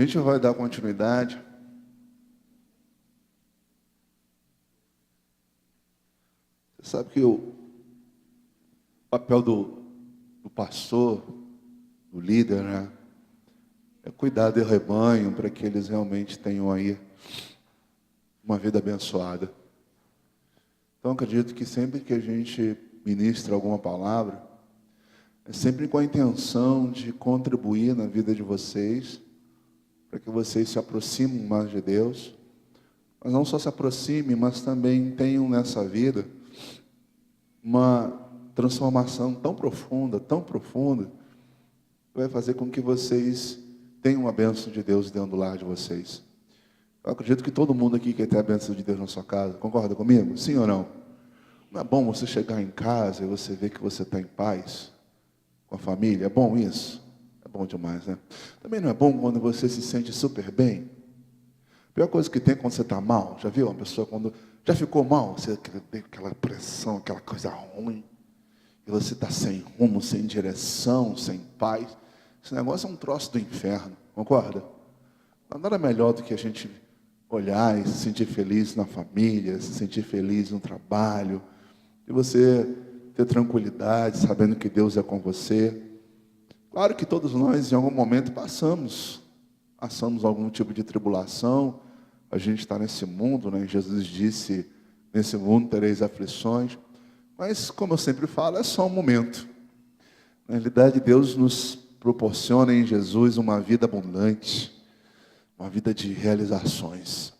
gente vai dar continuidade. Você sabe que o papel do pastor, do líder, né, é cuidar do rebanho para que eles realmente tenham aí uma vida abençoada. Então, acredito que sempre que a gente ministra alguma palavra, é sempre com a intenção de contribuir na vida de vocês, para que vocês se aproximem mais de Deus, mas não só se aproximem, mas também tenham nessa vida uma transformação tão profunda, que vai fazer com que vocês tenham a bênção de Deus dentro do lar de vocês. Eu acredito que todo mundo aqui quer ter a bênção de Deus na sua casa. Concorda comigo? Sim ou não? Não é bom você chegar em casa e você ver que você está em paz com a família? É bom isso? É bom demais, né? Também não é bom quando você se sente super bem? A pior coisa que tem é quando você está mal. Já viu uma pessoa quando já ficou mal? Você tem aquela pressão, aquela coisa ruim. E você está sem rumo, sem direção, sem paz. Esse negócio é um troço do inferno. Concorda? Não há nada melhor do que a gente olhar e se sentir feliz na família, se sentir feliz no trabalho, e você ter tranquilidade, sabendo que Deus é com você. Claro que todos nós, em algum momento, passamos algum tipo de tribulação. A gente está nesse mundo, né? Jesus disse, nesse mundo tereis aflições. Mas, como eu sempre falo, é só um momento. Na realidade, Deus nos proporciona em Jesus uma vida abundante, uma vida de realizações.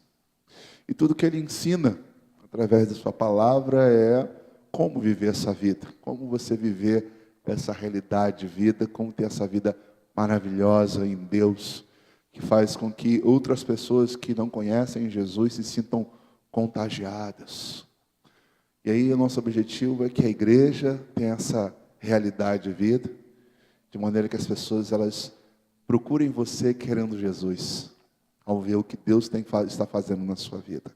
E tudo que Ele ensina, através da sua palavra, é como viver essa vida, como você viver essa realidade de vida, como ter essa vida maravilhosa em Deus, que faz com que outras pessoas que não conhecem Jesus se sintam contagiadas. E aí o nosso objetivo é que a igreja tenha essa realidade de vida, de maneira que as pessoas elas procurem você querendo Jesus, ao ver o que Deus está fazendo na sua vida.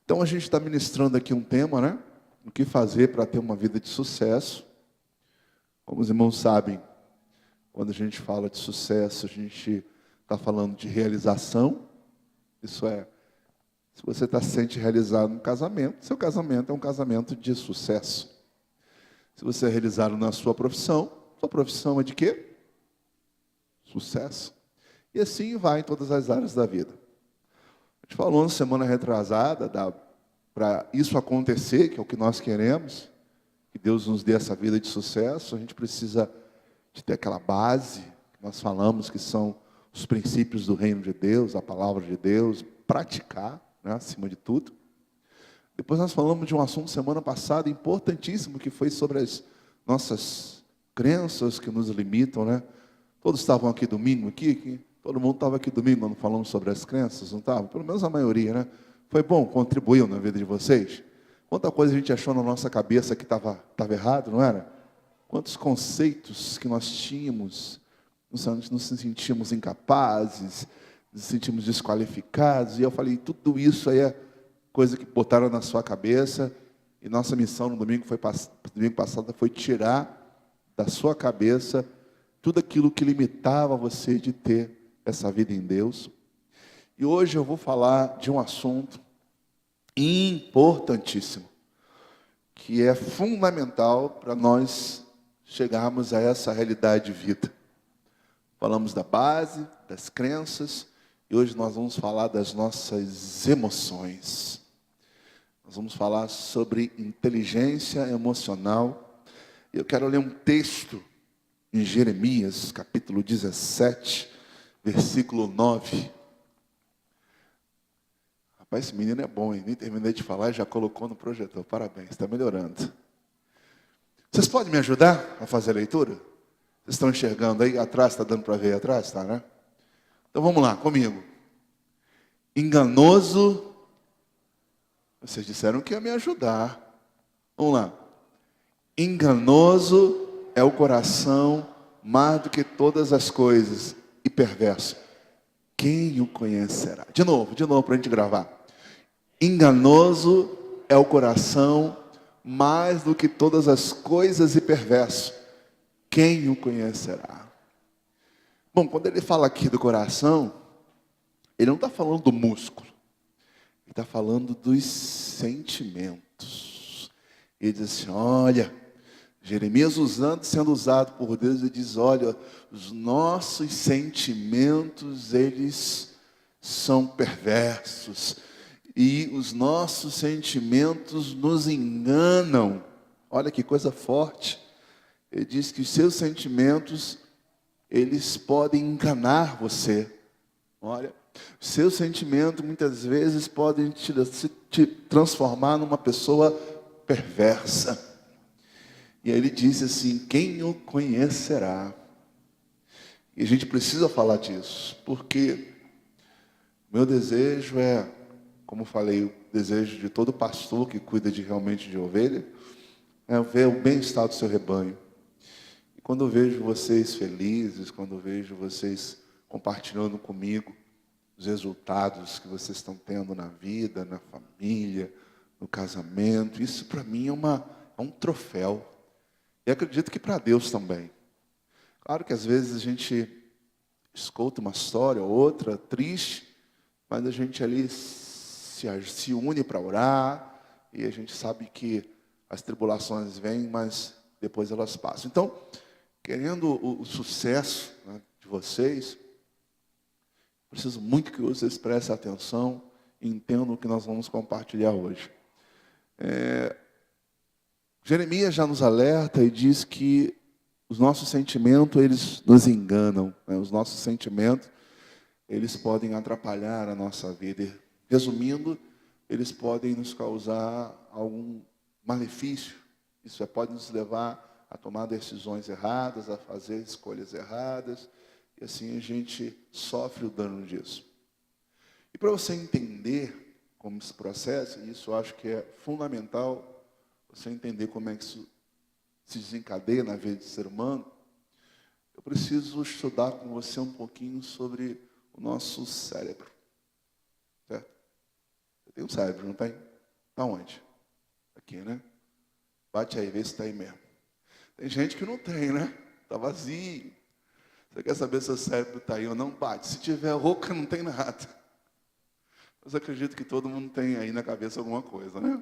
Então a gente está ministrando aqui um tema, né? O que fazer para ter uma vida de sucesso. Como os irmãos sabem, quando a gente fala de sucesso, a gente está falando de realização. Isso é, se você está se sente realizado no casamento, seu casamento é um casamento de sucesso. Se você é realizado na sua profissão é de quê? Sucesso. E assim vai em todas as áreas da vida. A gente falou na semana retrasada, para isso acontecer, que é o que nós queremos, que Deus nos dê essa vida de sucesso, a gente precisa de ter aquela base, que nós falamos que são os princípios do reino de Deus, a palavra de Deus, praticar, né, acima de tudo. Depois nós falamos de um assunto semana passada, importantíssimo, que foi sobre as nossas crenças que nos limitam, né? Todos estavam aqui domingo, todo mundo estava aqui domingo quando falamos sobre as crenças, não estava? Pelo menos a maioria, né? Foi bom, contribuiu na vida de vocês? Quanta coisa a gente achou na nossa cabeça que estava errado, não era? Quantos conceitos que nós tínhamos, nos sentimos incapazes, nos sentimos desqualificados, e eu falei, tudo isso aí é coisa que botaram na sua cabeça, e nossa missão no domingo passado foi tirar da sua cabeça tudo aquilo que limitava você de ter essa vida em Deus. E hoje eu vou falar de um assunto importantíssimo, que é fundamental para nós chegarmos a essa realidade de vida. Falamos da base, das crenças, e hoje nós vamos falar das nossas emoções. Nós vamos falar sobre inteligência emocional. Eu quero ler um texto em Jeremias, capítulo 17, versículo 9. Rapaz, esse menino é bom, hein? Nem terminei de falar e já colocou no projetor. Parabéns, está melhorando. Vocês podem me ajudar a fazer a leitura? Vocês estão enxergando aí? Atrás, está dando para ver aí atrás? Tá, né? Então vamos lá, comigo. Enganoso. Vocês disseram que ia me ajudar. Vamos lá. Enganoso é o coração mais do que todas as coisas, e perverso. Quem o conhecerá? De novo, para a gente gravar. Enganoso é o coração mais do que todas as coisas, e perverso. Quem o conhecerá? Bom, quando ele fala aqui do coração, ele não está falando do músculo. Ele está falando dos sentimentos. Ele diz assim, olha, Jeremias sendo usado por Deus, ele diz, olha, os nossos sentimentos, eles são perversos. E os nossos sentimentos nos enganam. Olha que coisa forte. Ele diz que os seus sentimentos, eles podem enganar você. Olha, os seus sentimentos muitas vezes podem te transformar numa pessoa perversa. E aí ele disse assim, quem o conhecerá? E a gente precisa falar disso, porque meu desejo é, como falei, o desejo de todo pastor que cuida realmente de ovelha, é ver o bem-estar do seu rebanho. E quando eu vejo vocês felizes, quando eu vejo vocês compartilhando comigo os resultados que vocês estão tendo na vida, na família, no casamento, isso para mim é um troféu. E acredito que para Deus também. Claro que às vezes a gente escuta uma história ou outra triste, mas a gente ali se une para orar, e a gente sabe que as tribulações vêm, mas depois elas passam. Então, querendo o sucesso, né, de vocês, preciso muito que vocês prestem atenção e entendam o que nós vamos compartilhar hoje. Jeremias já nos alerta e diz que os nossos sentimentos, eles nos enganam. Né? Os nossos sentimentos, eles podem atrapalhar a nossa vida. Resumindo, eles podem nos causar algum malefício. Isso pode nos levar a tomar decisões erradas, a fazer escolhas erradas. E assim a gente sofre o dano disso. E para você entender como esse processo, e isso eu acho que é fundamental, você entender como é que isso se desencadeia na vida do ser humano, eu preciso estudar com você um pouquinho sobre o nosso cérebro. Certo? Você tem um cérebro, não tem? Está onde? Aqui, né? Bate aí, vê se está aí mesmo. Tem gente que não tem, né? Está vazio. Você quer saber se o cérebro está aí ou não? Bate. Se tiver rouca, não tem nada. Mas eu acredito que todo mundo tem aí na cabeça alguma coisa, né?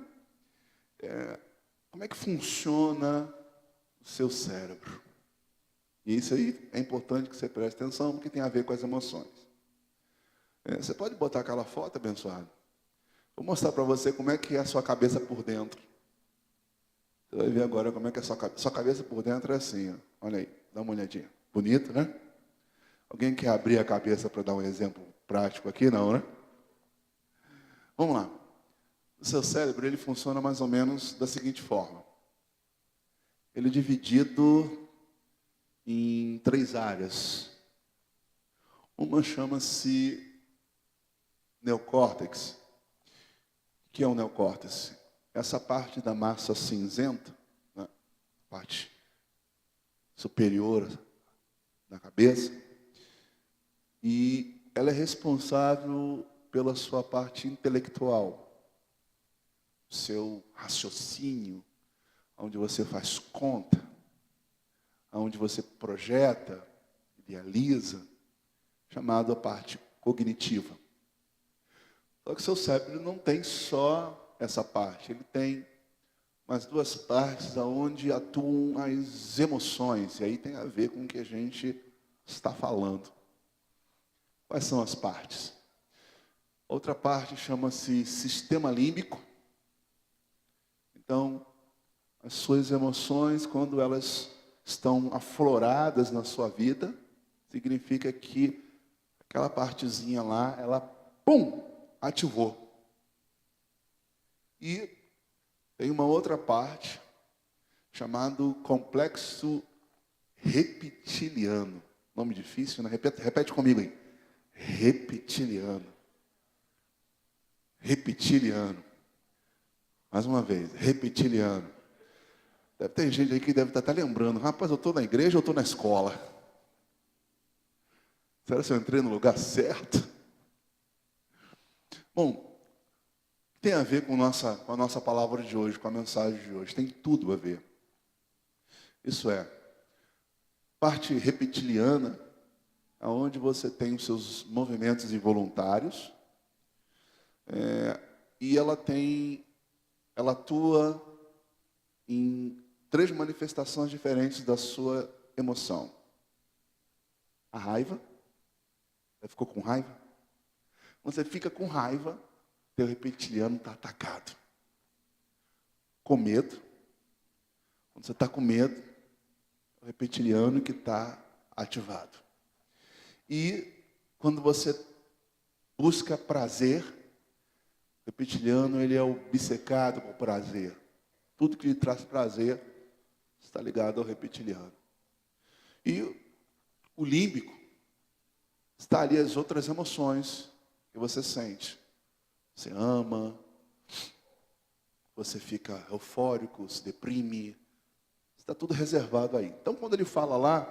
Como é que funciona o seu cérebro? E isso aí é importante que você preste atenção, porque tem a ver com as emoções. Você pode botar aquela foto, abençoado? Vou mostrar para você como é que é a sua cabeça por dentro. Você vai ver agora como é que é a sua cabeça por dentro é assim. Ó. Olha aí, dá uma olhadinha. Bonito, né? Alguém quer abrir a cabeça para dar um exemplo prático aqui? Não, né? Vamos lá. O seu cérebro, ele funciona mais ou menos da seguinte forma. Ele é dividido em 3 áreas. Uma chama-se neocórtex. O que é o neocórtex? Essa parte da massa cinzenta, né? Parte superior da cabeça, e ela é responsável pela sua parte intelectual, seu raciocínio, onde você faz conta, onde você projeta, idealiza, chamado a parte cognitiva. Só que seu cérebro não tem só essa parte, ele tem umas 2 partes onde atuam as emoções, e aí tem a ver com o que a gente está falando. Quais são as partes? Outra parte chama-se sistema límbico. Então, as suas emoções, quando elas estão afloradas na sua vida, significa que aquela partezinha lá, ela, pum, ativou. E tem uma outra parte, chamado complexo reptiliano. Nome difícil, né? Repete comigo aí. Reptiliano. Reptiliano. Mais uma vez, reptiliano. Deve ter gente aí que deve estar até lembrando. Rapaz, eu estou na igreja ou estou na escola? Será que eu entrei no lugar certo? Bom, tem a ver com a nossa palavra de hoje, com a mensagem de hoje. Tem tudo a ver. Isso é, parte reptiliana, onde você tem os seus movimentos involuntários, e ela atua em 3 manifestações diferentes da sua emoção. A raiva. Você ficou com raiva? Quando você fica com raiva, teu reptiliano está atacado. Com medo. Quando você está com medo, é o reptiliano que está ativado. E quando você busca prazer, o reptiliano ele é obcecado por prazer. Tudo que lhe traz prazer está ligado ao reptiliano. E o límbico está ali as outras emoções que você sente. Você ama, você fica eufórico, se deprime. Está tudo reservado aí. Então, quando ele fala lá,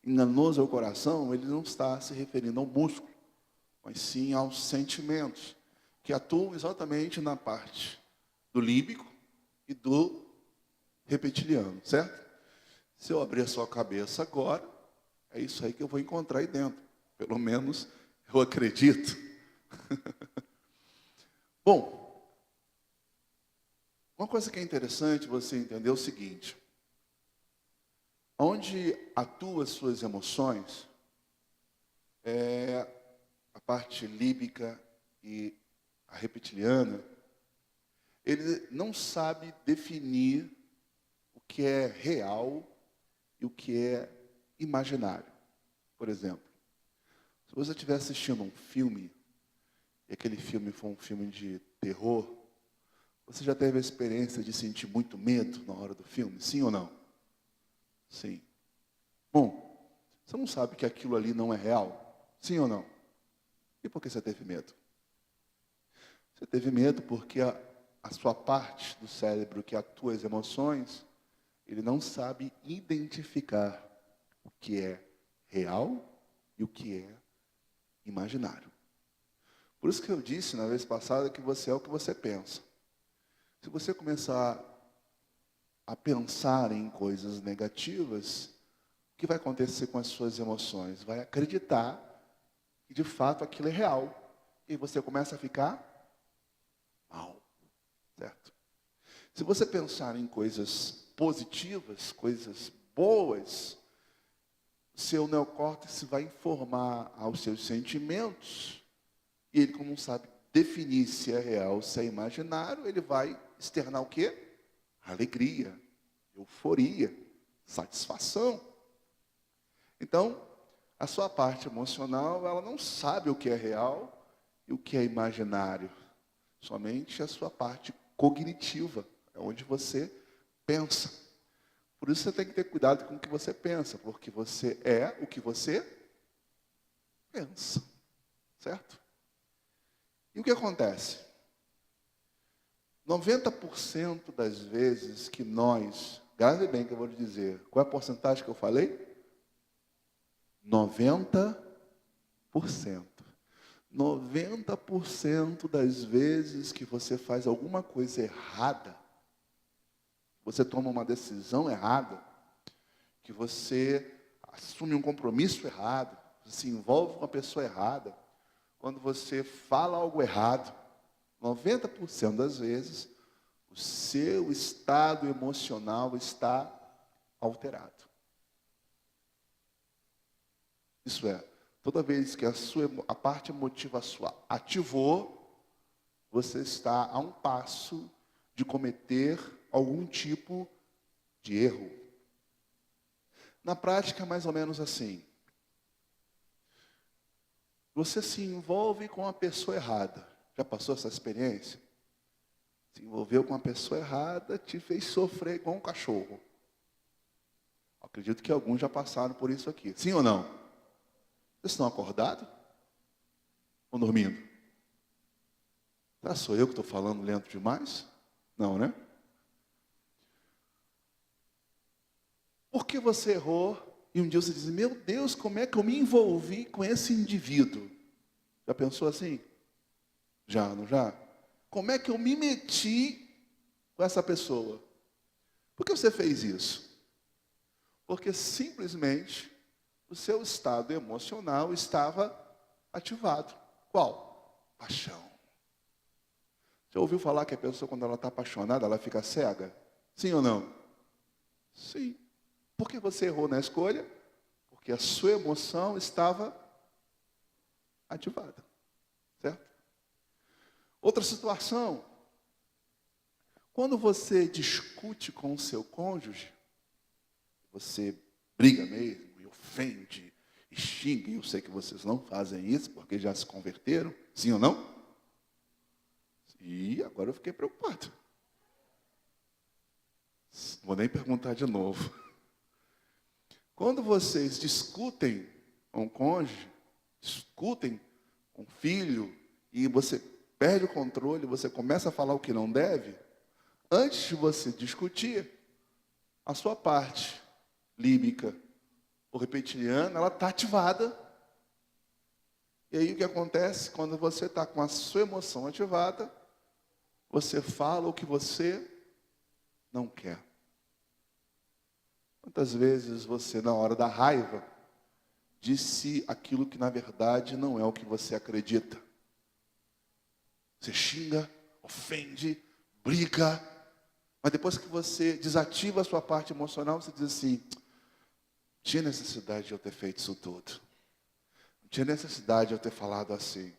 enganoso é o coração, ele não está se referindo ao músculo, mas sim aos sentimentos, que atuam exatamente na parte do límbico e do reptiliano, certo? Se eu abrir a sua cabeça agora, é isso aí que eu vou encontrar aí dentro. Pelo menos eu acredito. Bom, uma coisa que é interessante você entender é o seguinte. Onde atuam as suas emoções, a parte límbica e a reptiliana, ele não sabe definir o que é real e o que é imaginário. Por exemplo, se você estiver assistindo um filme, e aquele filme for um filme de terror, você já teve a experiência de sentir muito medo na hora do filme? Sim ou não? Sim. Bom, você não sabe que aquilo ali não é real? Sim ou não? E por que você teve medo? Você teve medo porque a sua parte do cérebro que atua as emoções, ele não sabe identificar o que é real e o que é imaginário. Por isso que eu disse na vez passada que você é o que você pensa. Se você começar a pensar em coisas negativas, o que vai acontecer com as suas emoções? Vai acreditar que de fato aquilo é real. E você começa a ficar mal, certo? Se você pensar em coisas positivas, coisas boas, seu neocórtex vai informar aos seus sentimentos, e ele, como não sabe definir se é real ou se é imaginário, ele vai externar o quê? Alegria, euforia, satisfação. Então, a sua parte emocional, ela não sabe o que é real e o que é imaginário. Somente a sua parte cognitiva, é onde você pensa. Por isso você tem que ter cuidado com o que você pensa, porque você é o que você pensa, certo? E o que acontece? 90% das vezes que nós, grave bem que eu vou lhe dizer, qual é a porcentagem que eu falei? 90%. 90% das vezes que você faz alguma coisa errada, você toma uma decisão errada, que você assume um compromisso errado, se envolve com uma pessoa errada, quando você fala algo errado, 90% das vezes, o seu estado emocional está alterado. Isso é, toda vez que a parte emotiva sua ativou, você está a um passo de cometer algum tipo de erro. Na prática, é mais ou menos assim. Você se envolve com a pessoa errada. Já passou essa experiência? Se envolveu com a pessoa errada, te fez sofrer igual um cachorro. Acredito que alguns já passaram por isso aqui. Sim ou não? Vocês estão acordados? Ou dormindo? Sou eu que estou falando lento demais? Não, né? Por que você errou? E um dia você diz, meu Deus, como é que eu me envolvi com esse indivíduo? Já pensou assim? Já, não já? Como é que eu me meti com essa pessoa? Por que você fez isso? Porque simplesmente o seu estado emocional estava ativado. Qual? Paixão. Já ouviu falar que a pessoa, quando ela está apaixonada, ela fica cega? Sim ou não? Sim. Por que você errou na escolha? Porque a sua emoção estava ativada. Certo? Outra situação. Quando você discute com o seu cônjuge, você briga mesmo, e ofende, e xinga, e eu sei que vocês não fazem isso, porque já se converteram, sim ou não? E agora eu fiquei preocupado. Vou nem perguntar de novo. Quando vocês discutem com o cônjuge, discutem com o filho, e você perde o controle, você começa a falar o que não deve, antes de você discutir, a sua parte límbica ou reptiliana, ela está ativada. E aí o que acontece? Quando você está com a sua emoção ativada, você fala o que você não quer. Quantas vezes você, na hora da raiva, disse aquilo que na verdade não é o que você acredita? Você xinga, ofende, briga, mas depois que você desativa a sua parte emocional, você diz assim: tinha necessidade de eu ter feito isso tudo. Não tinha necessidade de eu ter falado assim.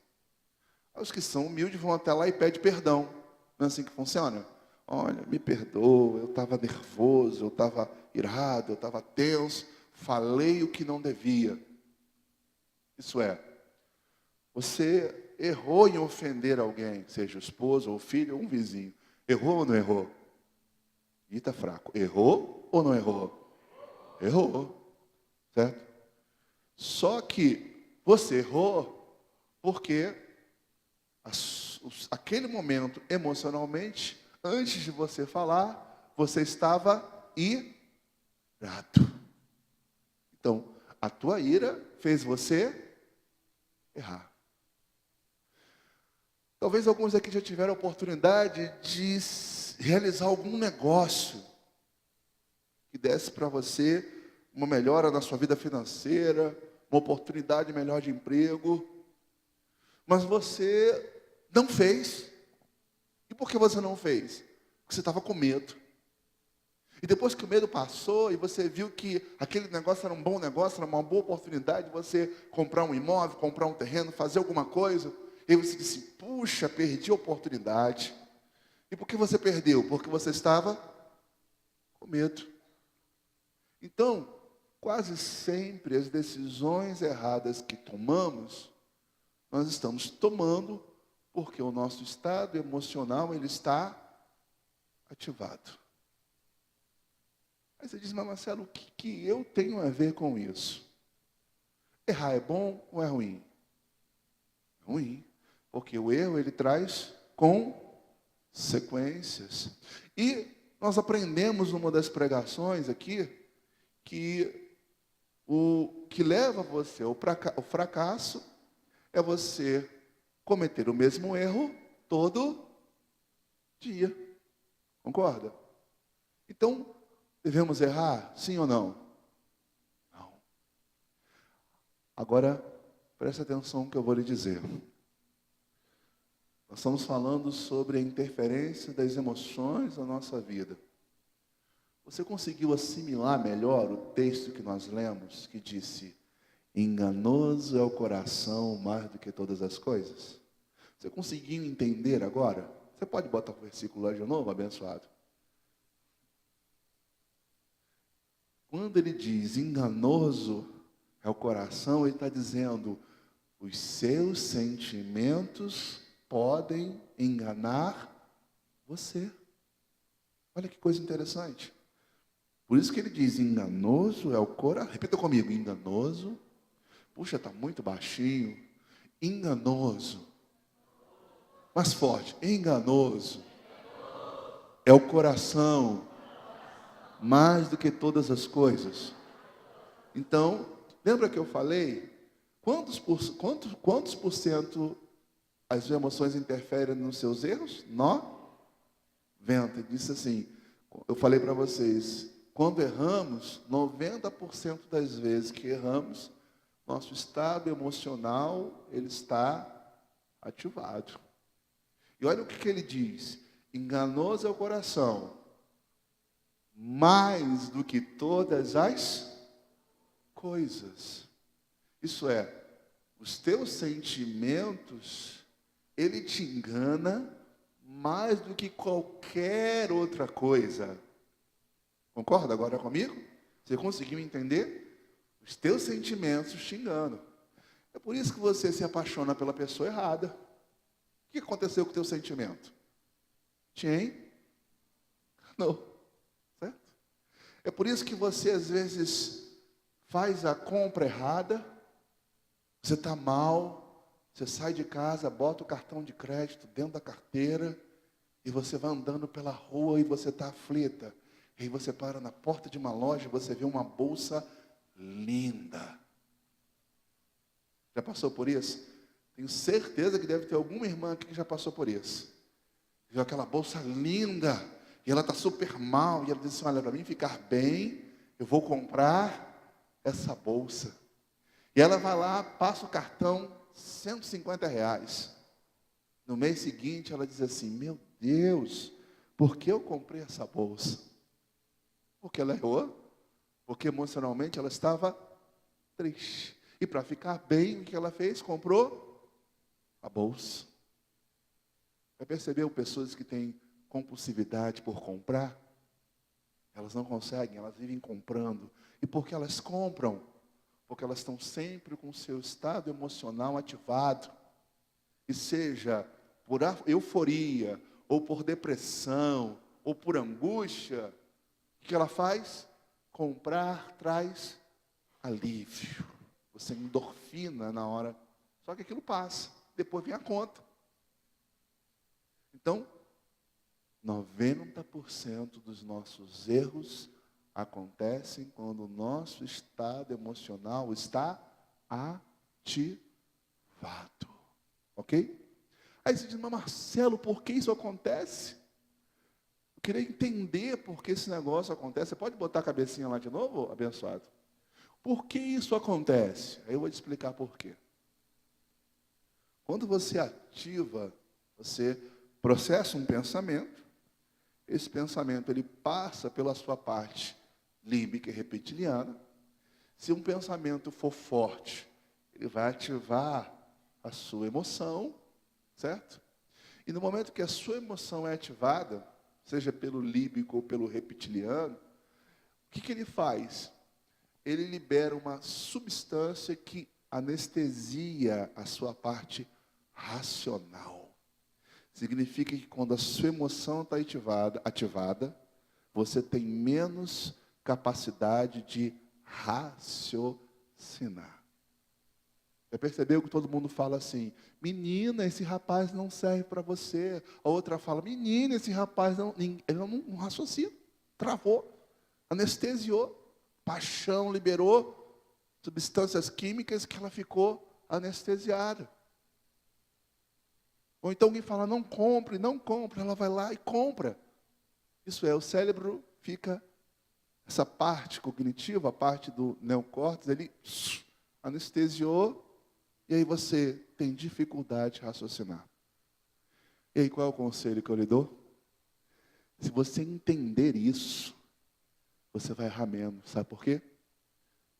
Os que são humildes vão até lá e pedem perdão. Não é assim que funciona? Olha, me perdoa, eu estava nervoso, eu estava irado, eu estava tenso, falei o que não devia. Isso é, você errou em ofender alguém, seja o esposo, ou o filho, ou um vizinho. Errou ou não errou? E está fraco. Errou ou não errou? Errou. Certo? Só que você errou porque aquele momento, emocionalmente, antes de você falar, você estava irado. Então, a tua ira fez você errar. Talvez alguns aqui já tiveram a oportunidade de realizar algum negócio que desse para você uma melhora na sua vida financeira, uma oportunidade melhor de emprego, mas você não fez. E por que você não fez? Porque você estava com medo. E depois que o medo passou e você viu que aquele negócio era um bom negócio, era uma boa oportunidade de você comprar um imóvel, comprar um terreno, fazer alguma coisa, e aí você disse: puxa, perdi a oportunidade. E por que você perdeu? Porque você estava com medo. Então, quase sempre as decisões erradas que tomamos, nós estamos tomando porque o nosso estado emocional ele está ativado. Aí você diz: mas Marcelo, o que eu tenho a ver com isso? Errar é bom ou é ruim? É ruim, porque o erro ele traz consequências. E nós aprendemos numa das pregações aqui que o que leva você ao fracasso é você cometer o mesmo erro todo dia. Concorda? Então, devemos errar? Sim ou não? Não. Agora, preste atenção no que eu vou lhe dizer. Nós estamos falando sobre a interferência das emoções na nossa vida. Você conseguiu assimilar melhor o texto que nós lemos, que disse: enganoso é o coração mais do que todas as coisas? Você conseguiu entender agora? Você pode botar o versículo lá de novo, abençoado? Quando ele diz enganoso é o coração, ele está dizendo: os seus sentimentos podem enganar você. Olha que coisa interessante. Por isso que ele diz: enganoso é o coração. Repita comigo: enganoso. Puxa, está muito baixinho. Enganoso. Mais forte. Enganoso é o coração mais do que todas as coisas. Então, lembra que eu falei? Quantos por cento as emoções interferem nos seus erros? 90. Disse assim, eu falei para vocês, quando erramos, 90% das vezes que erramos, nosso estado emocional, ele está ativado. E olha o que ele diz: enganoso é o coração, mais do que todas as coisas. Isso é, os teus sentimentos, ele te engana mais do que qualquer outra coisa. Concorda agora comigo? Você conseguiu entender? Os teus sentimentos te enganam. É por isso que você se apaixona pela pessoa errada. O que aconteceu com o teu sentimento? Não. Certo? É por isso que você, às vezes, faz a compra errada. Você está mal. Você sai de casa, bota o cartão de crédito dentro da carteira. E você vai andando pela rua e você está aflita. E aí você para na porta de uma loja e você vê uma bolsa linda. Já passou por isso? Tenho certeza que deve ter alguma irmã aqui que já passou por isso. Viu aquela bolsa linda, e ela está super mal, e ela diz assim: olha, para mim ficar bem, eu vou comprar essa bolsa. E ela vai lá, passa o cartão, R$ 150. No mês seguinte, ela diz assim: meu Deus, por que eu comprei essa bolsa? Porque ela errou, porque emocionalmente ela estava triste. E para ficar bem, o que ela fez? Comprou a bolsa. Já percebeu pessoas que têm compulsividade por comprar? Elas não conseguem, elas vivem comprando. E por que elas compram? Porque elas estão sempre com o seu estado emocional ativado. E seja por euforia, ou por depressão, ou por angústia, o que ela faz? Comprar traz alívio. Você endorfina na hora. Só que aquilo passa. Depois vem a conta. Então, 90% dos nossos erros acontecem quando o nosso estado emocional está ativado. Ok? Aí você diz: mas Marcelo, por que isso acontece? Eu queria entender por que esse negócio acontece. Você pode botar a cabecinha lá de novo, abençoado? Por que isso acontece? Aí eu vou te explicar por quê. Quando você ativa, você processa um pensamento. Esse pensamento ele passa pela sua parte límbica e reptiliana. Se um pensamento for forte, ele vai ativar a sua emoção, certo? E no momento que a sua emoção é ativada, seja pelo límbico ou pelo reptiliano, o que ele faz? Ele libera uma substância que anestesia a sua parte racional. Significa que quando a sua emoção está ativada, você tem menos capacidade de raciocinar. Já percebeu que todo mundo fala assim: menina, esse rapaz não serve para você. A outra fala: menina, esse rapaz ele não raciocina. Travou, anestesiou. Paixão liberou substâncias químicas que ela ficou anestesiada. Ou então alguém fala: não compre, não compre. Ela vai lá e compra. Isso é, o cérebro fica, essa parte cognitiva, a parte do neocórtex, ele anestesiou, e aí você tem dificuldade de raciocinar. E aí qual é o conselho que eu lhe dou? Se você entender isso, você vai errar menos. Sabe por quê?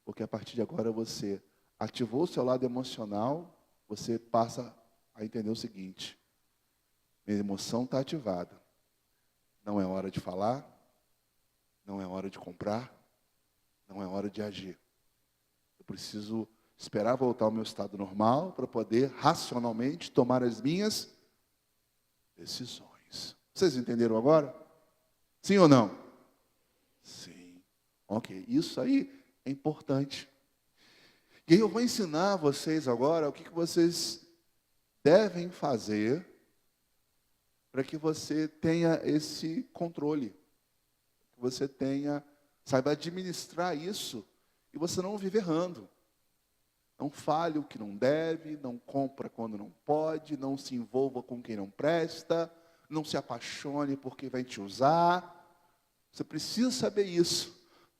Porque a partir de agora você ativou o seu lado emocional, você passa a entender o seguinte: minha emoção está ativada. Não é hora de falar, não é hora de comprar, não é hora de agir. Eu preciso esperar voltar ao meu estado normal para poder racionalmente tomar as minhas decisões. Vocês entenderam agora? Sim ou não? Sim. Ok, isso aí é importante. E aí eu vou ensinar vocês agora o que vocês devem fazer para que você tenha esse controle. Que você saiba administrar isso e você não vive errando. Não fale o que não deve, não compra quando não pode, não se envolva com quem não presta, não se apaixone por quem vai te usar. Você precisa saber isso.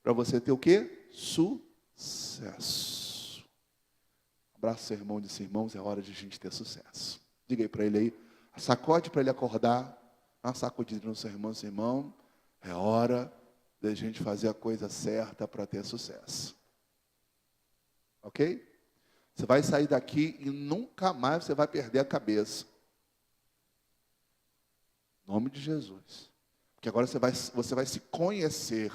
para você ter o quê? Sucesso. Abraça seu irmão e disse: irmãos, é hora de a gente ter sucesso. Diga aí para ele aí, sacode para ele acordar, dá uma sacudida no seu irmão, é hora de a gente fazer a coisa certa para ter sucesso. Ok? Você vai sair daqui e nunca mais você vai perder a cabeça. Em nome de Jesus. Porque agora você vai se conhecer.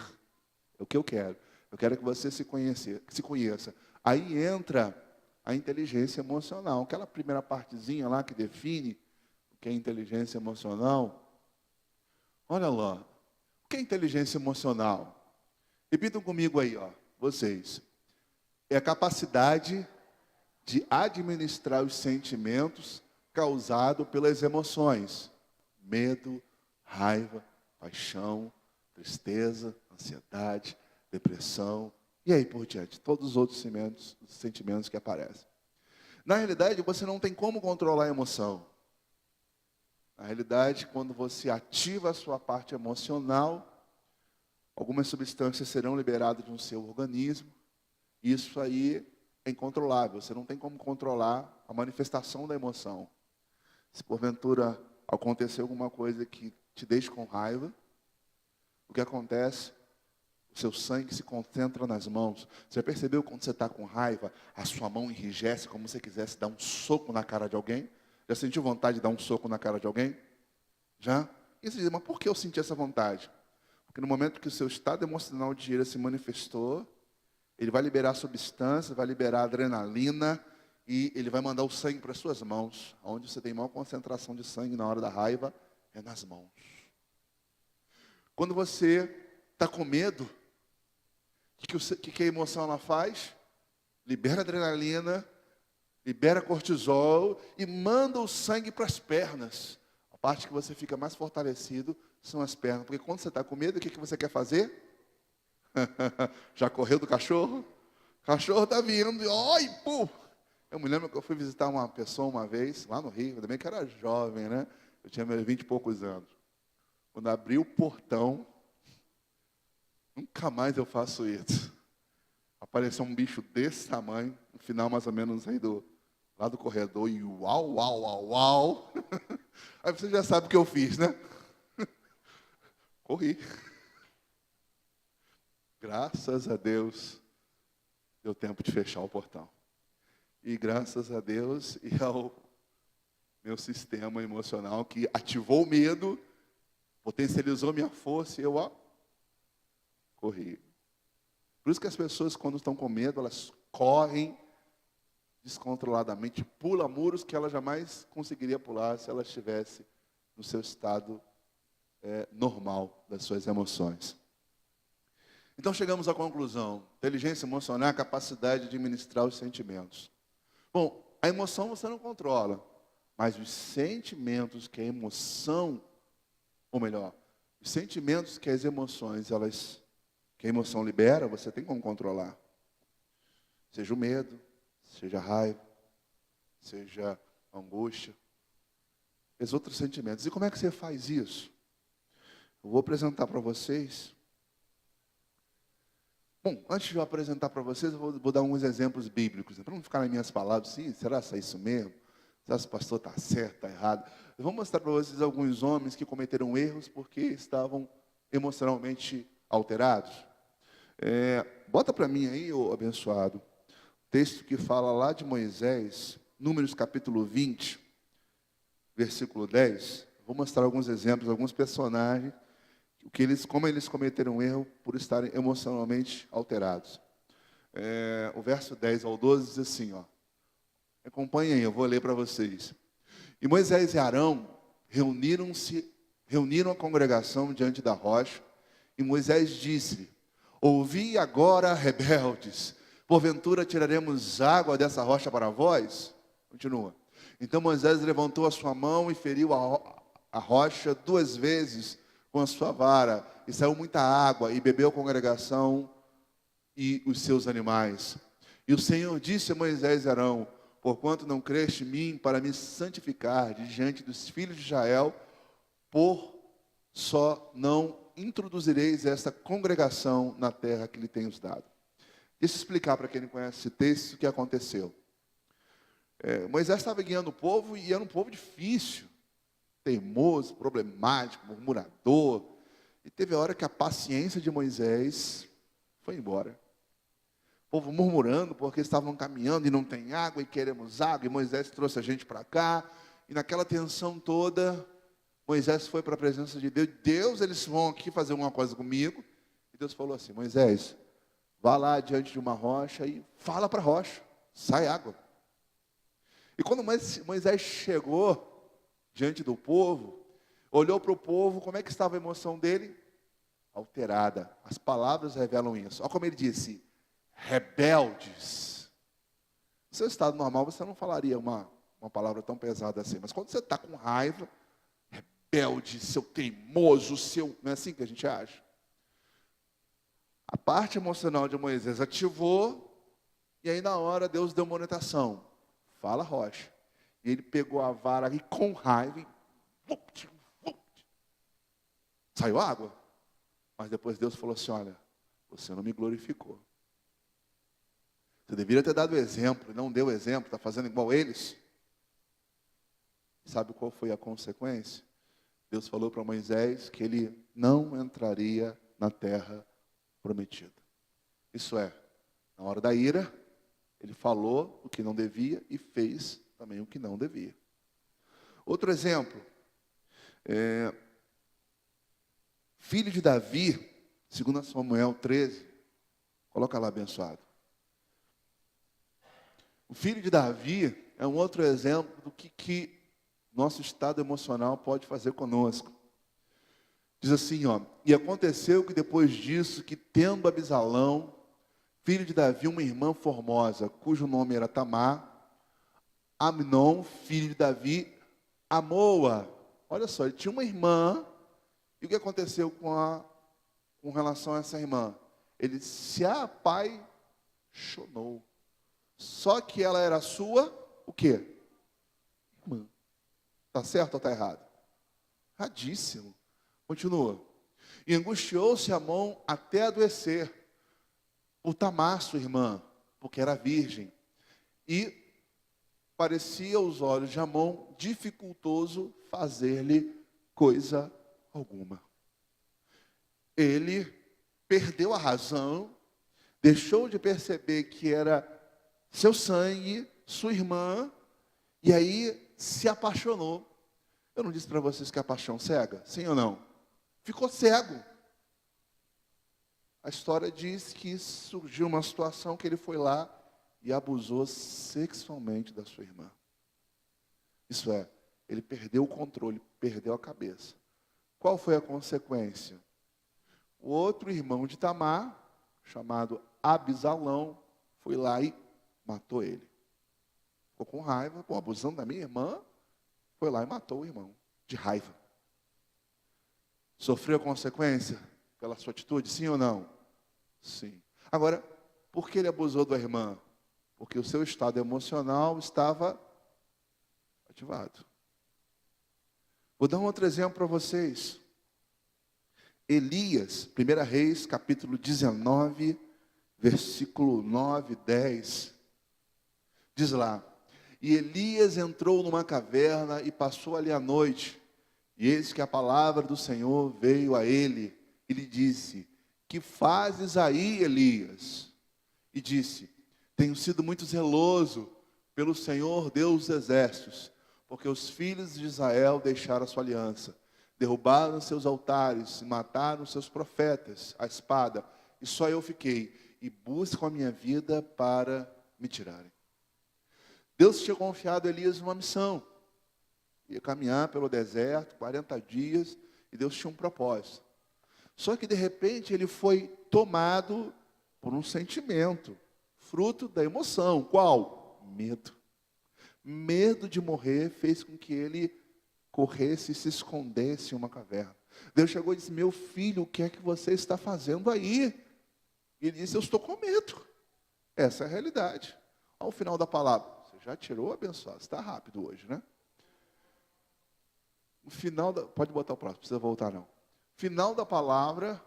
É o que eu quero. Eu quero que você se conheça. Aí entra a inteligência emocional. Aquela primeira partezinha lá que define o que é inteligência emocional. Olha lá. O que é inteligência emocional? Repitam comigo aí, ó, vocês. É a capacidade de administrar os sentimentos causados pelas emoções. Medo, raiva, paixão, tristeza, ansiedade, depressão, e aí por diante. Todos os outros sentimentos que aparecem. Na realidade, você não tem como controlar a emoção. Na realidade, quando você ativa a sua parte emocional, algumas substâncias serão liberadas no seu organismo. Isso aí é incontrolável. Você não tem como controlar a manifestação da emoção. Se porventura acontecer alguma coisa que te deixe com raiva, o que acontece? O seu sangue se concentra nas mãos. Você já percebeu quando você está com raiva, a sua mão enrijece como se você quisesse dar um soco na cara de alguém? Já sentiu vontade de dar um soco na cara de alguém? Já? E você diz: mas por que eu senti essa vontade? Porque no momento que o seu estado emocional de ira se manifestou, ele vai liberar substância, vai liberar adrenalina, e ele vai mandar o sangue para as suas mãos. Onde você tem maior concentração de sangue na hora da raiva, é nas mãos. Quando você está com medo, o que a emoção ela faz? Libera adrenalina, libera cortisol e manda o sangue para as pernas. A parte que você fica mais fortalecido são as pernas. Porque quando você está com medo, o que você quer fazer? Já correu do cachorro? O cachorro está vindo. Oi, pô! Eu me lembro que eu fui visitar uma pessoa uma vez, lá no Rio, também que era jovem, né? Eu tinha meus 20 e poucos anos. Quando abri o portão, nunca mais eu faço isso. Apareceu um bicho desse tamanho, no final mais ou menos aí lá do corredor, e uau, uau, uau, uau. Aí você já sabe o que eu fiz, né? Corri. Graças a Deus, deu tempo de fechar o portão. E graças a Deus e ao meu sistema emocional que ativou o medo, potencializou minha força e eu, corri. Por isso que as pessoas, quando estão com medo, elas correm descontroladamente, pulam muros que ela jamais conseguiria pular se ela estivesse no seu estado normal das suas emoções. Então chegamos à conclusão: inteligência emocional é a capacidade de administrar os sentimentos. Bom, a emoção você não controla, mas os sentimentos que a emoção, ou melhor, os sentimentos que as emoções, que a emoção libera, você tem como controlar. Seja o medo, seja a raiva, seja a angústia, os outros sentimentos. E como é que você faz isso? Eu vou apresentar para vocês. Bom, antes de eu apresentar para vocês, eu vou dar alguns exemplos bíblicos, para não ficar nas minhas palavras, sim, será isso mesmo? Será que o pastor está certo, está errado? Eu vou mostrar para vocês alguns homens que cometeram erros porque estavam emocionalmente alterados. Bota para mim aí, ô abençoado, texto que fala lá de Moisés, Números capítulo 20, versículo 10. Vou mostrar alguns exemplos, alguns personagens, como eles cometeram erro por estarem emocionalmente alterados. O verso 10 ao 12 diz assim, acompanhem aí, eu vou ler para vocês. E Moisés e Arão reuniram a congregação diante da rocha, e Moisés disse: ouvi agora, rebeldes, porventura tiraremos água dessa rocha para vós? Continua. Então Moisés levantou a sua mão e feriu a rocha 2 vezes com a sua vara, e saiu muita água, e bebeu a congregação e os seus animais. E o Senhor disse a Moisés e Arão: porquanto não creste em mim para me santificar diante dos filhos de Israel, por só não introduzireis esta congregação na terra que lhe tenho dado. Deixa eu explicar para quem não conhece esse texto o que aconteceu. Moisés estava guiando o povo e era um povo difícil, teimoso, problemático, murmurador. E teve a hora que a paciência de Moisés foi embora. O povo murmurando porque estavam caminhando e não tem água e queremos água. E Moisés trouxe a gente para cá. E naquela tensão toda, Moisés foi para a presença de Deus. Deus, eles vão aqui fazer uma coisa comigo. E Deus falou assim: Moisés, vá lá diante de uma rocha e fala para a rocha, sai água. E quando Moisés chegou diante do povo, olhou para o povo, como é que estava a emoção dele? Alterada. As palavras revelam isso. Olha como ele disse: rebeldes. No seu estado normal, você não falaria uma palavra tão pesada assim. Mas quando você está com raiva, rebelde, seu teimoso, seu... Não é assim que a gente acha? A parte emocional de Moisés ativou, e aí na hora Deus deu uma orientação. Fala, rocha. E ele pegou a vara e com raiva, e saiu água. Mas depois Deus falou assim: olha, você não me glorificou. Você deveria ter dado exemplo, e não deu exemplo, está fazendo igual eles. Sabe qual foi a consequência? Deus falou para Moisés que ele não entraria na terra prometida. Isso é, na hora da ira, ele falou o que não devia e fez também o que não devia. Outro exemplo, filho de Davi, 2 Samuel 13, coloca lá, abençoado. O filho de Davi é um outro exemplo do que nosso estado emocional pode fazer conosco. Diz assim, ó: e aconteceu que depois disso, que tendo Abisalão, filho de Davi, uma irmã formosa, cujo nome era Tamar, Amnon, filho de Davi, amou-a. Olha só, ele tinha uma irmã, e o que aconteceu com relação a essa irmã? Ele se apaixonou. Só que ela era sua, o quê? Irmã. Está certo ou está errado? Erradíssimo. Continua. E angustiou-se Amon até adoecer por Tamar, sua irmã, porque era virgem. E parecia aos olhos de Amon dificultoso fazer-lhe coisa alguma. Ele perdeu a razão, deixou de perceber que era seu sangue, sua irmã, e aí se apaixonou. Eu não disse para vocês que a paixão cega? Sim ou não? Ficou cego. A história diz que surgiu uma situação que ele foi lá e abusou sexualmente da sua irmã. Isso é, ele perdeu o controle, perdeu a cabeça. Qual foi a consequência? O outro irmão de Tamar, chamado Abisalão, foi lá e matou ele. Ficou com raiva, abusando da minha irmã, foi lá e matou o irmão, de raiva. Sofreu a consequência pela sua atitude, sim ou não? Sim. Agora, por que ele abusou da irmã? Porque o seu estado emocional estava ativado. Vou dar um outro exemplo para vocês. Elias, 1 Reis, capítulo 19, versículo 9 e 10. Diz lá: e Elias entrou numa caverna e passou ali a noite. E eis que a palavra do Senhor veio a ele e lhe disse: que fazes aí, Elias? E disse: tenho sido muito zeloso pelo Senhor Deus dos exércitos, porque os filhos de Israel deixaram a sua aliança, derrubaram seus altares e mataram seus profetas à espada, e só eu fiquei, e buscam a minha vida para me tirarem. Deus tinha confiado a Elias uma missão. Ia caminhar pelo deserto, 40 dias, e Deus tinha um propósito. Só que de repente ele foi tomado por um sentimento, fruto da emoção. Qual? Medo. Medo de morrer fez com que ele corresse e se escondesse em uma caverna. Deus chegou e disse: meu filho, o que é que você está fazendo aí? E ele disse: eu estou com medo. Essa é a realidade. Ao final da palavra, você já tirou, abençoado? Você está rápido hoje, né? No final, pode botar o próximo, não precisa voltar não. Final da palavra,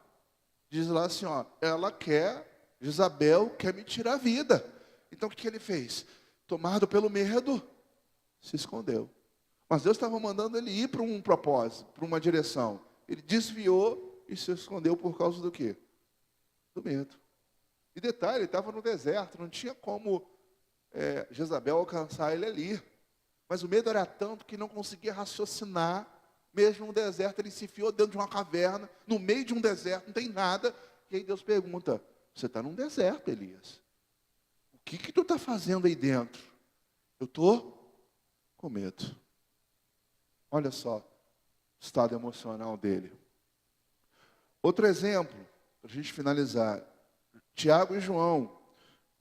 diz lá assim, ó, Jezabel quer me tirar a vida. Então o que ele fez? Tomado pelo medo, se escondeu. Mas Deus estava mandando ele ir para um propósito, para uma direção. Ele desviou e se escondeu por causa do quê? Do medo. E detalhe, ele estava no deserto, não tinha como Jezabel alcançar ele ali. Mas o medo era tanto que não conseguia raciocinar. Mesmo no deserto, ele se enfiou dentro de uma caverna, no meio de um deserto, não tem nada. E aí Deus pergunta, você está num deserto, Elias. O que tu está fazendo aí dentro? Eu estou com medo. Olha só o estado emocional dele. Outro exemplo, para a gente finalizar. Tiago e João,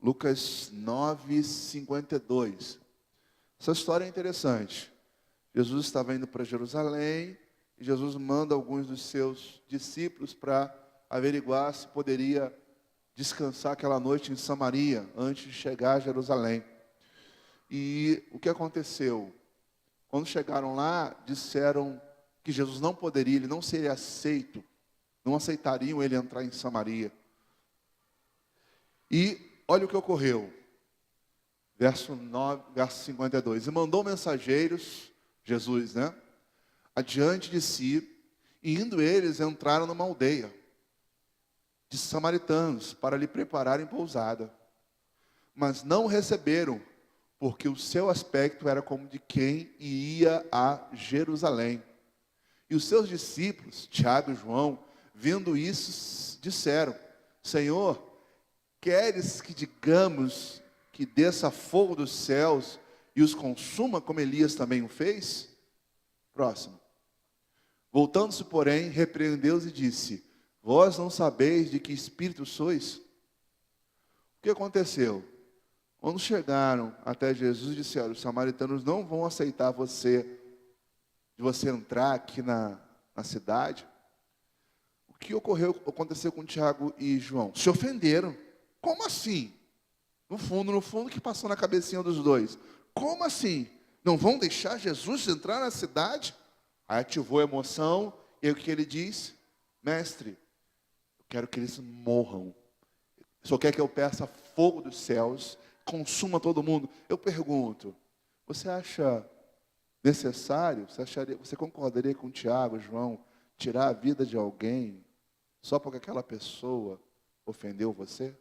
Lucas 9:52. Essa história é interessante. Jesus estava indo para Jerusalém e Jesus manda alguns dos seus discípulos para averiguar se poderia descansar aquela noite em Samaria antes de chegar a Jerusalém. E o que aconteceu? Quando chegaram lá, disseram que Jesus não poderia, ele não seria aceito, não aceitariam ele entrar em Samaria. E olha o que ocorreu. Verso 52. E mandou mensageiros, Jesus, né? Adiante de si, e indo eles, entraram numa aldeia de samaritanos, para lhe prepararem pousada. Mas não o receberam, porque o seu aspecto era como de quem ia a Jerusalém. E os seus discípulos, Tiago e João, vendo isso, disseram, Senhor, queres que digamos que desça fogo dos céus e os consuma, como Elias também o fez? Próximo. Voltando-se, porém, repreendeu-os e disse, vós não sabeis de que espírito sois? O que aconteceu? Quando chegaram até Jesus, disseram, os samaritanos não vão aceitar de você entrar aqui na cidade. O que aconteceu com Tiago e João? Se ofenderam. Como assim? No fundo, que passou na cabecinha dos dois. Como assim? Não vão deixar Jesus entrar na cidade? Aí ativou a emoção, e aí o que ele diz? Mestre, eu quero que eles morram. Só quer que eu peça fogo dos céus, consuma todo mundo. Eu pergunto, você acha necessário, você concordaria com Tiago, João, tirar a vida de alguém só porque aquela pessoa ofendeu você?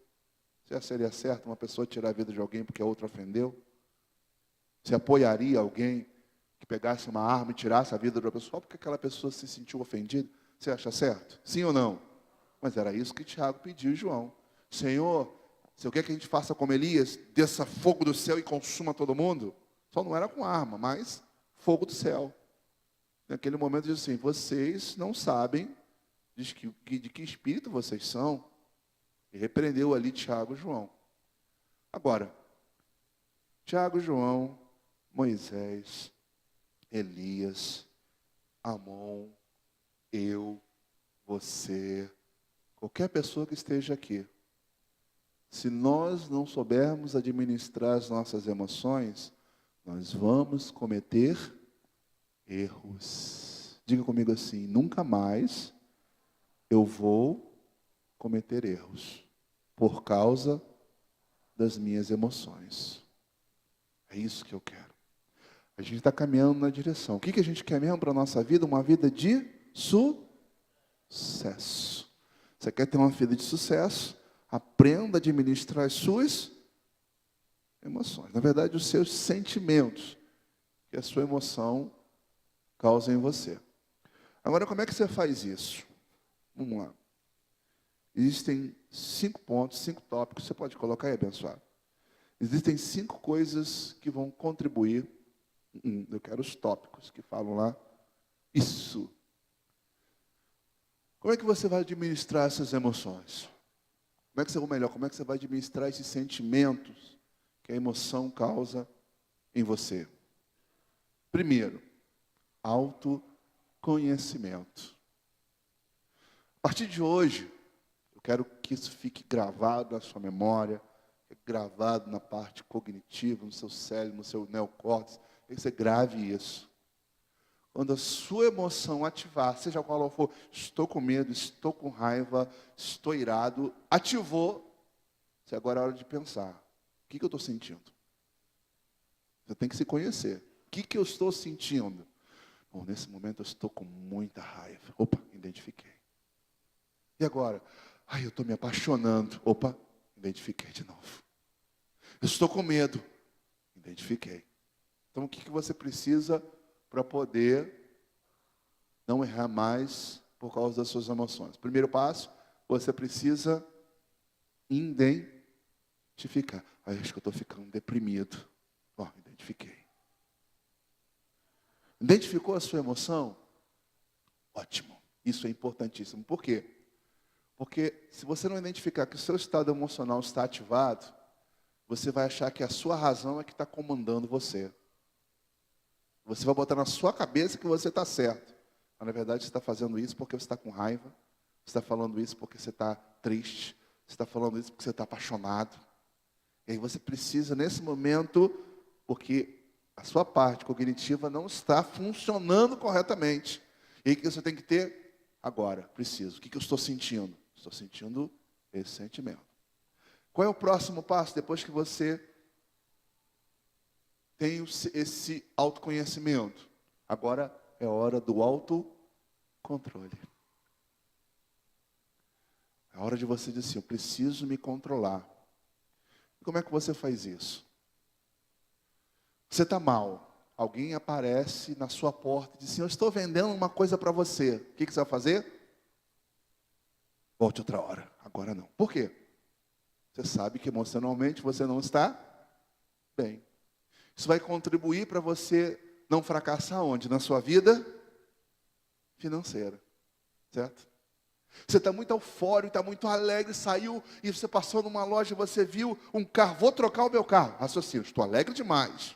Você seria certo uma pessoa tirar a vida de alguém porque a outra ofendeu? Você apoiaria alguém que pegasse uma arma e tirasse a vida de uma pessoa só porque aquela pessoa se sentiu ofendida? Você acha certo? Sim ou não? Mas era isso que Tiago pediu, João. Senhor, você quer que a gente faça como Elias? Desça fogo do céu e consuma todo mundo? Só não era com arma, mas fogo do céu. Naquele momento diz assim, vocês não sabem de que espírito vocês são. E repreendeu ali Tiago e João. Agora, Tiago, João, Moisés, Elias, Amon, eu, você, qualquer pessoa que esteja aqui, se nós não soubermos administrar as nossas emoções, nós vamos cometer erros. Diga comigo assim, nunca mais eu vou cometer erros por causa das minhas emoções. É isso que eu quero. A gente está caminhando na direção. O que a gente quer mesmo para a nossa vida? Uma vida de sucesso. Você quer ter uma vida de sucesso? Aprenda a administrar as suas emoções. Na verdade, os seus sentimentos que a sua emoção causa em você. Agora, como é que você faz isso? Vamos lá. Existem 5 pontos, 5 tópicos. Você pode colocar aí, abençoado. Existem 5 coisas que vão contribuir. Eu quero os tópicos que falam lá. Isso. Como é que você vai administrar essas emoções? Como é que você vai administrar esses sentimentos que a emoção causa em você? Primeiro, autoconhecimento. A partir de hoje, eu quero que isso fique gravado na sua memória, gravado na parte cognitiva, no seu cérebro, no seu neocórtex, que você grave isso. Quando a sua emoção ativar, seja qual ela for, estou com medo, estou com raiva, estou irado, ativou, você agora é hora de pensar. O que eu estou sentindo? Você tem que se conhecer. O que eu estou sentindo? Bom, nesse momento eu estou com muita raiva. Opa, identifiquei. E agora? Ai, eu estou me apaixonando. Opa, identifiquei de novo. Eu estou com medo. Identifiquei. Então, o que você precisa para poder não errar mais por causa das suas emoções? Primeiro passo, você precisa identificar. Ai, acho que eu estou ficando deprimido. Ó, identifiquei. Identificou a sua emoção? Ótimo. Isso é importantíssimo. Por quê? Porque se você não identificar que o seu estado emocional está ativado, você vai achar que a sua razão é que está comandando você. Você vai botar na sua cabeça que você está certo. Mas, na verdade, você está fazendo isso porque você está com raiva. Você está falando isso porque você está triste. Você está falando isso porque você está apaixonado. E aí você precisa, nesse momento, porque a sua parte cognitiva não está funcionando corretamente. E aí o que você tem que ter? Agora, preciso. O que eu estou sentindo? Estou sentindo esse sentimento. Qual é o próximo passo depois que você tem esse autoconhecimento? Agora é hora do autocontrole. É hora de você dizer assim, eu preciso me controlar. E como é que você faz isso? Você está mal. Alguém aparece na sua porta e diz assim, eu estou vendendo uma coisa para você. O que você vai fazer? Volte outra hora. Agora não. Por quê? Você sabe que emocionalmente você não está bem. Isso vai contribuir para você não fracassar onde? Na sua vida financeira. Certo? Você está muito eufórico, está muito alegre, saiu e você passou numa loja e você viu um carro. Vou trocar o meu carro. Raciocínio, estou alegre demais.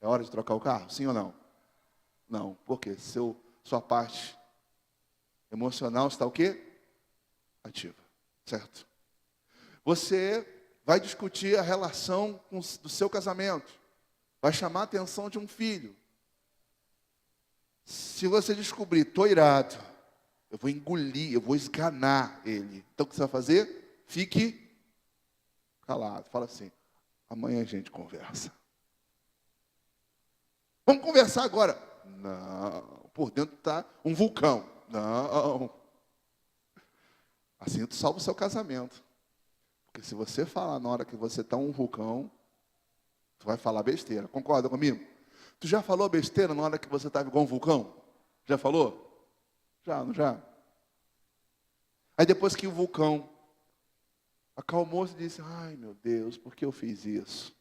É hora de trocar o carro? Sim ou não? Não. Por quê? Sua parte emocional está o quê? Ativa. Certo? Você vai discutir a relação do seu casamento. Vai chamar a atenção de um filho. Se você descobrir, estou irado, eu vou engolir, eu vou esganar ele. Então o que você vai fazer? Fique calado. Fala assim, amanhã a gente conversa. Vamos conversar agora. Não, por dentro está um vulcão. Não. Assim tu salva o seu casamento. Porque se você falar na hora que você está um vulcão, tu vai falar besteira. Concorda comigo? Tu já falou besteira na hora que você estava igual um vulcão? Já falou? Já, não já? Aí depois que o vulcão acalmou, você disse, ai meu Deus, por que eu fiz isso?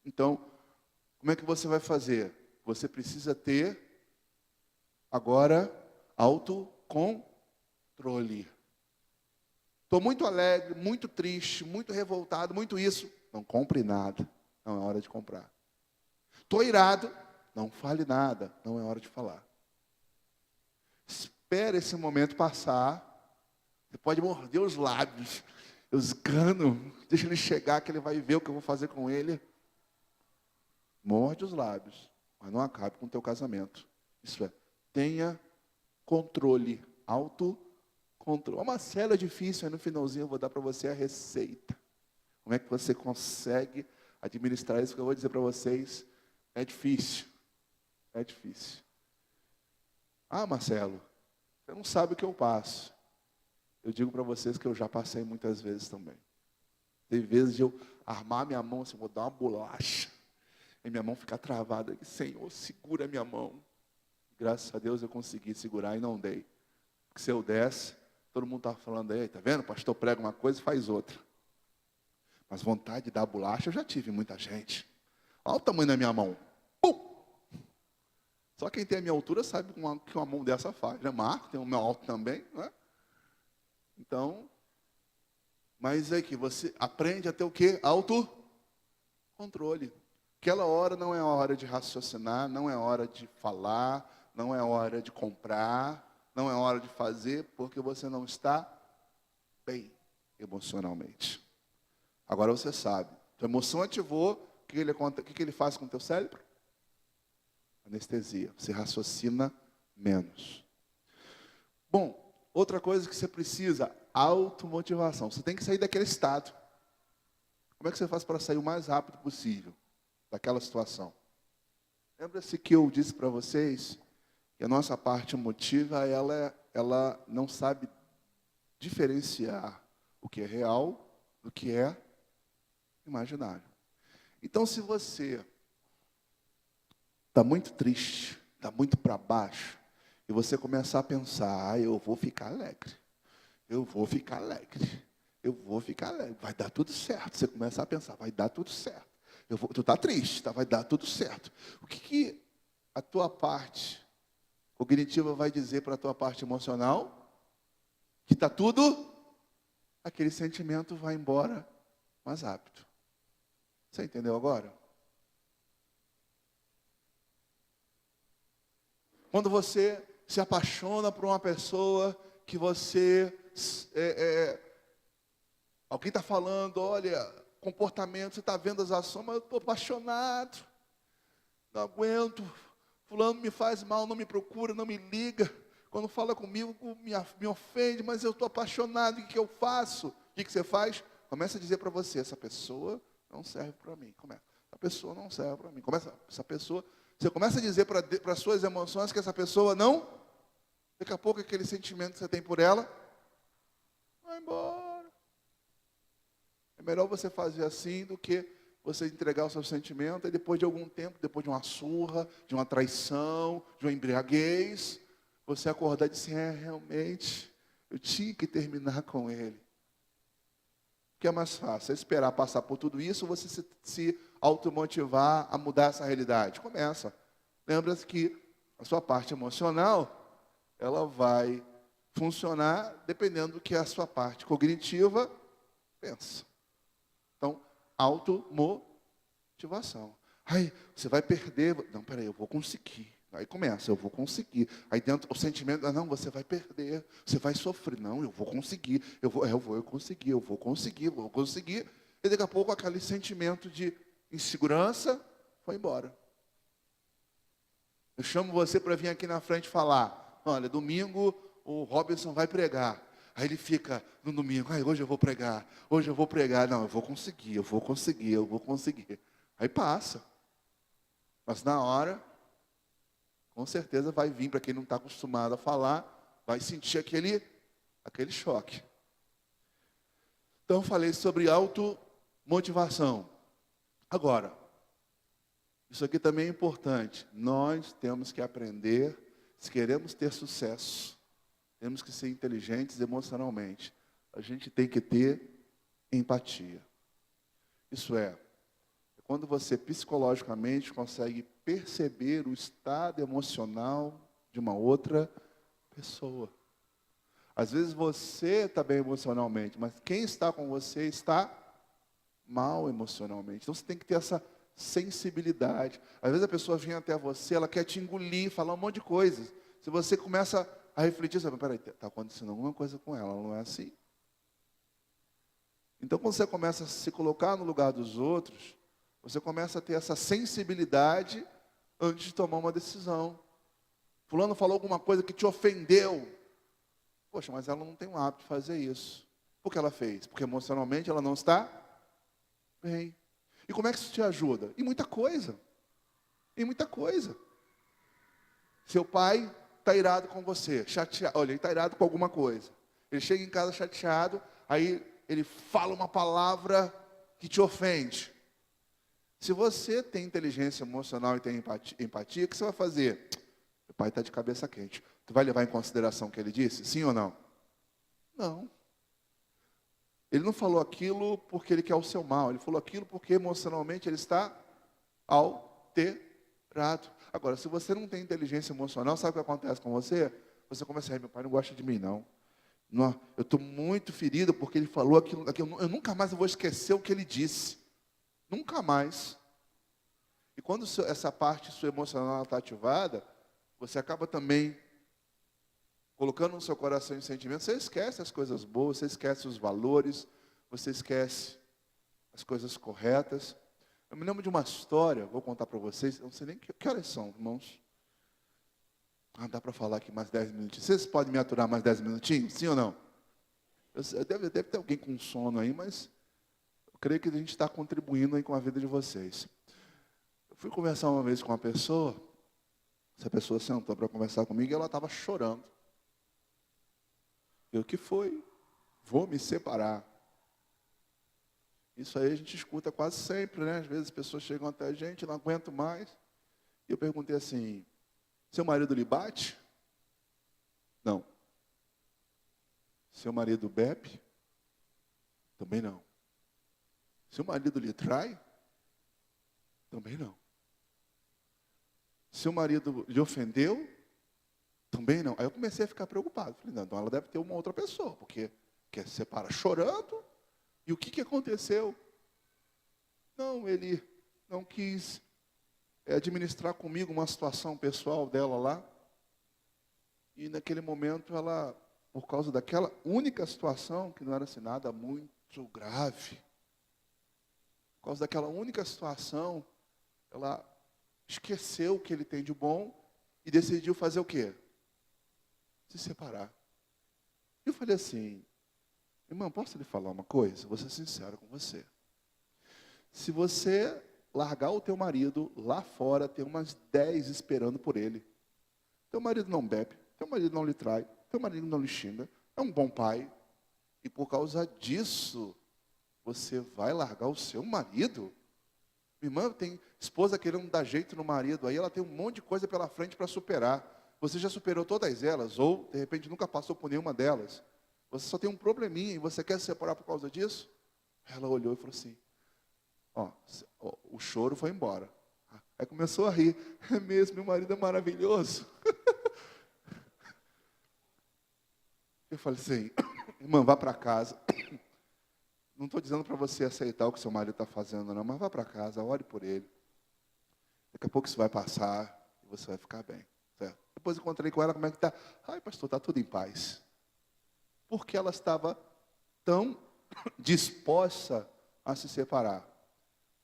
Então, como é que você vai fazer? Você precisa ter, agora, autocontrole. Estou muito alegre, muito triste, muito revoltado, muito isso. Não compre nada. Não é hora de comprar. Estou irado. Não fale nada. Não é hora de falar. Espere esse momento passar. Você pode morder os lábios. Eu esgano. Deixa ele chegar que ele vai ver o que eu vou fazer com ele. Morde os lábios. Mas não acabe com o teu casamento. Isso é, tenha controle. Controle. Uma célula difícil, aí no finalzinho eu vou dar para você a receita. Como é que você consegue administrar isso que eu vou dizer para vocês? É difícil. É difícil. Ah, Marcelo, você não sabe o que eu passo. Eu digo para vocês que eu já passei muitas vezes também. Tem vezes de eu armar minha mão assim, vou dar uma bolacha. E minha mão ficar travada. Senhor, segura a minha mão. Graças a Deus eu consegui segurar e não dei. Porque se eu desse, todo mundo estava falando aí, tá vendo? O pastor prega uma coisa e faz outra. Mas vontade de dar bolacha eu já tive muita gente. Olha o tamanho da minha mão. Pum! Só quem tem a minha altura sabe o que uma mão dessa faz. Né? Marco tem o meu alto também. Né? Então, mas é que você aprende a ter o quê? Autocontrole. Aquela hora não é hora de raciocinar, não é hora de falar, não é hora de comprar, não é hora de fazer, porque você não está bem emocionalmente. Agora você sabe. Tua emoção ativou, o que ele faz com o teu cérebro? Anestesia. Você raciocina menos. Bom, outra coisa que você precisa, automotivação. Você tem que sair daquele estado. Como é que você faz para sair o mais rápido possível daquela situação? Lembra-se que eu disse para vocês que a nossa parte emotiva, ela não sabe diferenciar o que é real do que é imaginário. Então, se você está muito triste, está muito para baixo, e você começar a pensar, eu vou ficar alegre, eu vou ficar alegre, eu vou ficar alegre, vai dar tudo certo. Você começa a pensar, vai dar tudo certo. Tu está triste, tá? Vai dar tudo certo. O que a tua parte cognitiva vai dizer para a tua parte emocional? Que está tudo, aquele sentimento vai embora mais rápido. Você entendeu agora? Quando você se apaixona por uma pessoa que você... alguém está falando, olha, comportamento, você está vendo as ações, mas eu estou apaixonado, não aguento, fulano me faz mal, não me procura, não me liga, quando fala comigo me ofende, mas eu estou apaixonado, o que eu faço? O que você faz? Começa a dizer para você, essa pessoa não serve para mim. Essa pessoa não serve para mim. Você começa a dizer para as suas emoções que essa pessoa não, daqui a pouco aquele sentimento que você tem por ela, vai embora. É melhor você fazer assim do que você entregar o seu sentimento e depois de algum tempo, depois de uma surra, de uma traição, de uma embriaguez, você acordar e dizer, realmente, eu tinha que terminar com ele. O que é mais fácil? É esperar passar por tudo isso ou você se automotivar a mudar essa realidade? Começa. Lembra-se que a sua parte emocional, ela vai funcionar dependendo do que a sua parte cognitiva pensa. Então, automotivação. Ai, você vai perder. Não, peraí, eu vou conseguir. Aí começa, eu vou conseguir. Aí dentro o sentimento, não, você vai perder, você vai sofrer. Não, eu vou conseguir, eu vou conseguir. E daqui a pouco aquele sentimento de insegurança foi embora. Eu chamo você para vir aqui na frente falar, olha, domingo o Robinson vai pregar. Aí ele fica no domingo, hoje eu vou pregar. Não, eu vou conseguir. Aí passa. Mas na hora, com certeza vai vir, para quem não está acostumado a falar, vai sentir aquele choque. Então eu falei sobre automotivação. Agora, isso aqui também é importante. Nós temos que aprender, se queremos ter sucesso, temos que ser inteligentes emocionalmente. A gente tem que ter empatia. Isso é quando você psicologicamente consegue perceber o estado emocional de uma outra pessoa. Às vezes você está bem emocionalmente, mas quem está com você está mal emocionalmente. Então você tem que ter essa sensibilidade. Às vezes a pessoa vem até você, ela quer te engolir, falar um monte de coisas. Se você começa a refletir, você fala, peraí, está acontecendo alguma coisa com ela não é assim? Então quando você começa a se colocar no lugar dos outros, você começa a ter essa sensibilidade antes de tomar uma decisão. Fulano falou alguma coisa que te ofendeu. Poxa, mas ela não tem o hábito de fazer isso. Por que ela fez? Porque emocionalmente ela não está bem. E como é que isso te ajuda? Em muita coisa. Seu pai está irado com você, chateado. Olha, ele está irado com alguma coisa. Ele chega em casa chateado, aí ele fala uma palavra que te ofende. Se você tem inteligência emocional e tem empatia, o que você vai fazer? O pai está de cabeça quente. Tu vai levar em consideração o que ele disse? Sim ou não? Não. Ele não falou aquilo porque ele quer o seu mal. Ele falou aquilo porque emocionalmente ele está alterado. Agora, se você não tem inteligência emocional, sabe o que acontece com você? Você começa a dizer, meu pai não gosta de mim, não. Não, eu estou muito ferido porque ele falou aquilo. Eu nunca mais vou esquecer o que ele disse. Nunca mais. E quando essa parte sua emocional está ativada, você acaba também colocando no seu coração em sentimento, você esquece as coisas boas, você esquece os valores, você esquece as coisas corretas. Eu me lembro de uma história, vou contar para vocês, eu não sei nem que horas são, irmãos. Dá para falar aqui mais 10 minutinhos. Vocês podem me aturar mais 10 minutinhos? Sim ou não? Deve ter alguém com sono aí, mas eu creio que a gente está contribuindo aí com a vida de vocês. Eu fui conversar uma vez com uma pessoa, essa pessoa sentou para conversar comigo e ela estava chorando. O que foi? Vou me separar. Isso aí a gente escuta quase sempre, né? Às vezes as pessoas chegam até a gente, não aguento mais. E eu perguntei assim, seu marido lhe bate? Não. Seu marido bebe? Também não. Seu marido lhe trai? Também não. Seu marido lhe ofendeu? Também não. Aí eu comecei a ficar preocupado. Falei, não, então ela deve ter uma outra pessoa, porque quer se separar chorando. E o que aconteceu? Não, ele não quis administrar comigo uma situação pessoal dela lá. E naquele momento ela, por causa daquela única situação, que não era assim nada muito grave, por causa daquela única situação, ela esqueceu o que ele tem de bom e decidiu fazer o quê? Se separar. Eu falei assim, irmão, posso lhe falar uma coisa? Vou ser sincero com você. Se você largar o teu marido lá fora, tem umas 10 esperando por ele. Teu marido não bebe, teu marido não lhe trai, teu marido não lhe xinga, é um bom pai. E por causa disso, você vai largar o seu marido? Minha irmã tem esposa querendo dar jeito no marido, aí ela tem um monte de coisa pela frente para superar. Você já superou todas elas, ou de repente nunca passou por nenhuma delas. Você só tem um probleminha e você quer se separar por causa disso? Ela olhou e falou assim, o choro foi embora. Aí começou a rir. É mesmo, meu marido é maravilhoso. Eu falei assim, irmã, vá para casa. Não estou dizendo para você aceitar o que seu marido está fazendo, não, mas vá para casa, ore por ele. Daqui a pouco isso vai passar e você vai ficar bem. Certo? Depois encontrei com ela, como é que está? Ai, pastor, está tudo em paz. Porque ela estava tão disposta a se separar.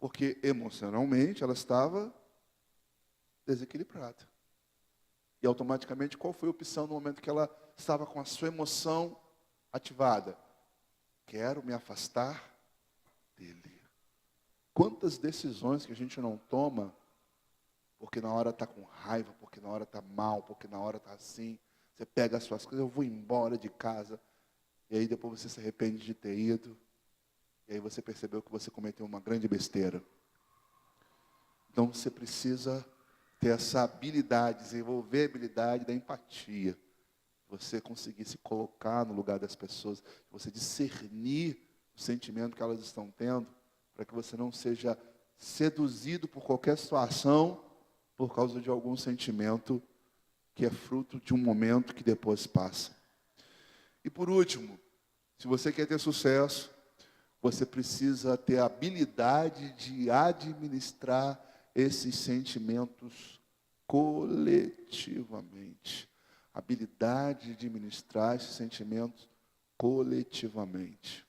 Porque emocionalmente ela estava desequilibrada. E automaticamente qual foi a opção no momento que ela estava com a sua emoção ativada? Quero me afastar dele. Quantas decisões que a gente não toma, porque na hora está com raiva, porque na hora está mal, porque na hora está assim. Você pega as suas coisas, eu vou embora de casa. E aí depois você se arrepende de ter ido. E aí você percebeu que você cometeu uma grande besteira. Então você precisa ter essa habilidade, desenvolver a habilidade da empatia. Você conseguir se colocar no lugar das pessoas, você discernir o sentimento que elas estão tendo, para que você não seja seduzido por qualquer situação, por causa de algum sentimento que é fruto de um momento que depois passa. E por último, se você quer ter sucesso, você precisa ter a habilidade de administrar esses sentimentos coletivamente. Habilidade de administrar esses sentimentos coletivamente.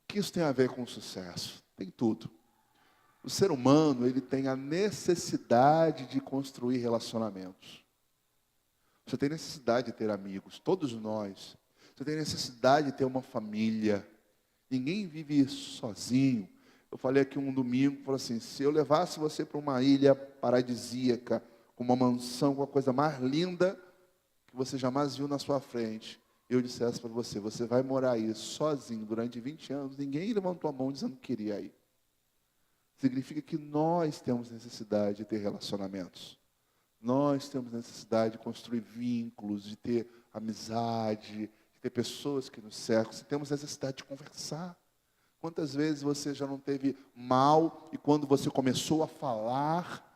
O que isso tem a ver com sucesso? Tem tudo. O ser humano, ele tem a necessidade de construir relacionamentos. Você tem necessidade de ter amigos, todos nós. Você tem necessidade de ter uma família. Ninguém vive sozinho. Eu falei aqui um domingo, falei assim, se eu levasse você para uma ilha paradisíaca, com uma mansão, com a coisa mais linda que você jamais viu na sua frente, eu dissesse para você, você vai morar aí sozinho durante 20 anos, ninguém levantou a mão dizendo que queria ir. Significa que nós temos necessidade de ter relacionamentos. Nós temos necessidade de construir vínculos, de ter amizade, de ter pessoas que nos cercam. Temos necessidade de conversar. Quantas vezes você já não teve mal e quando você começou a falar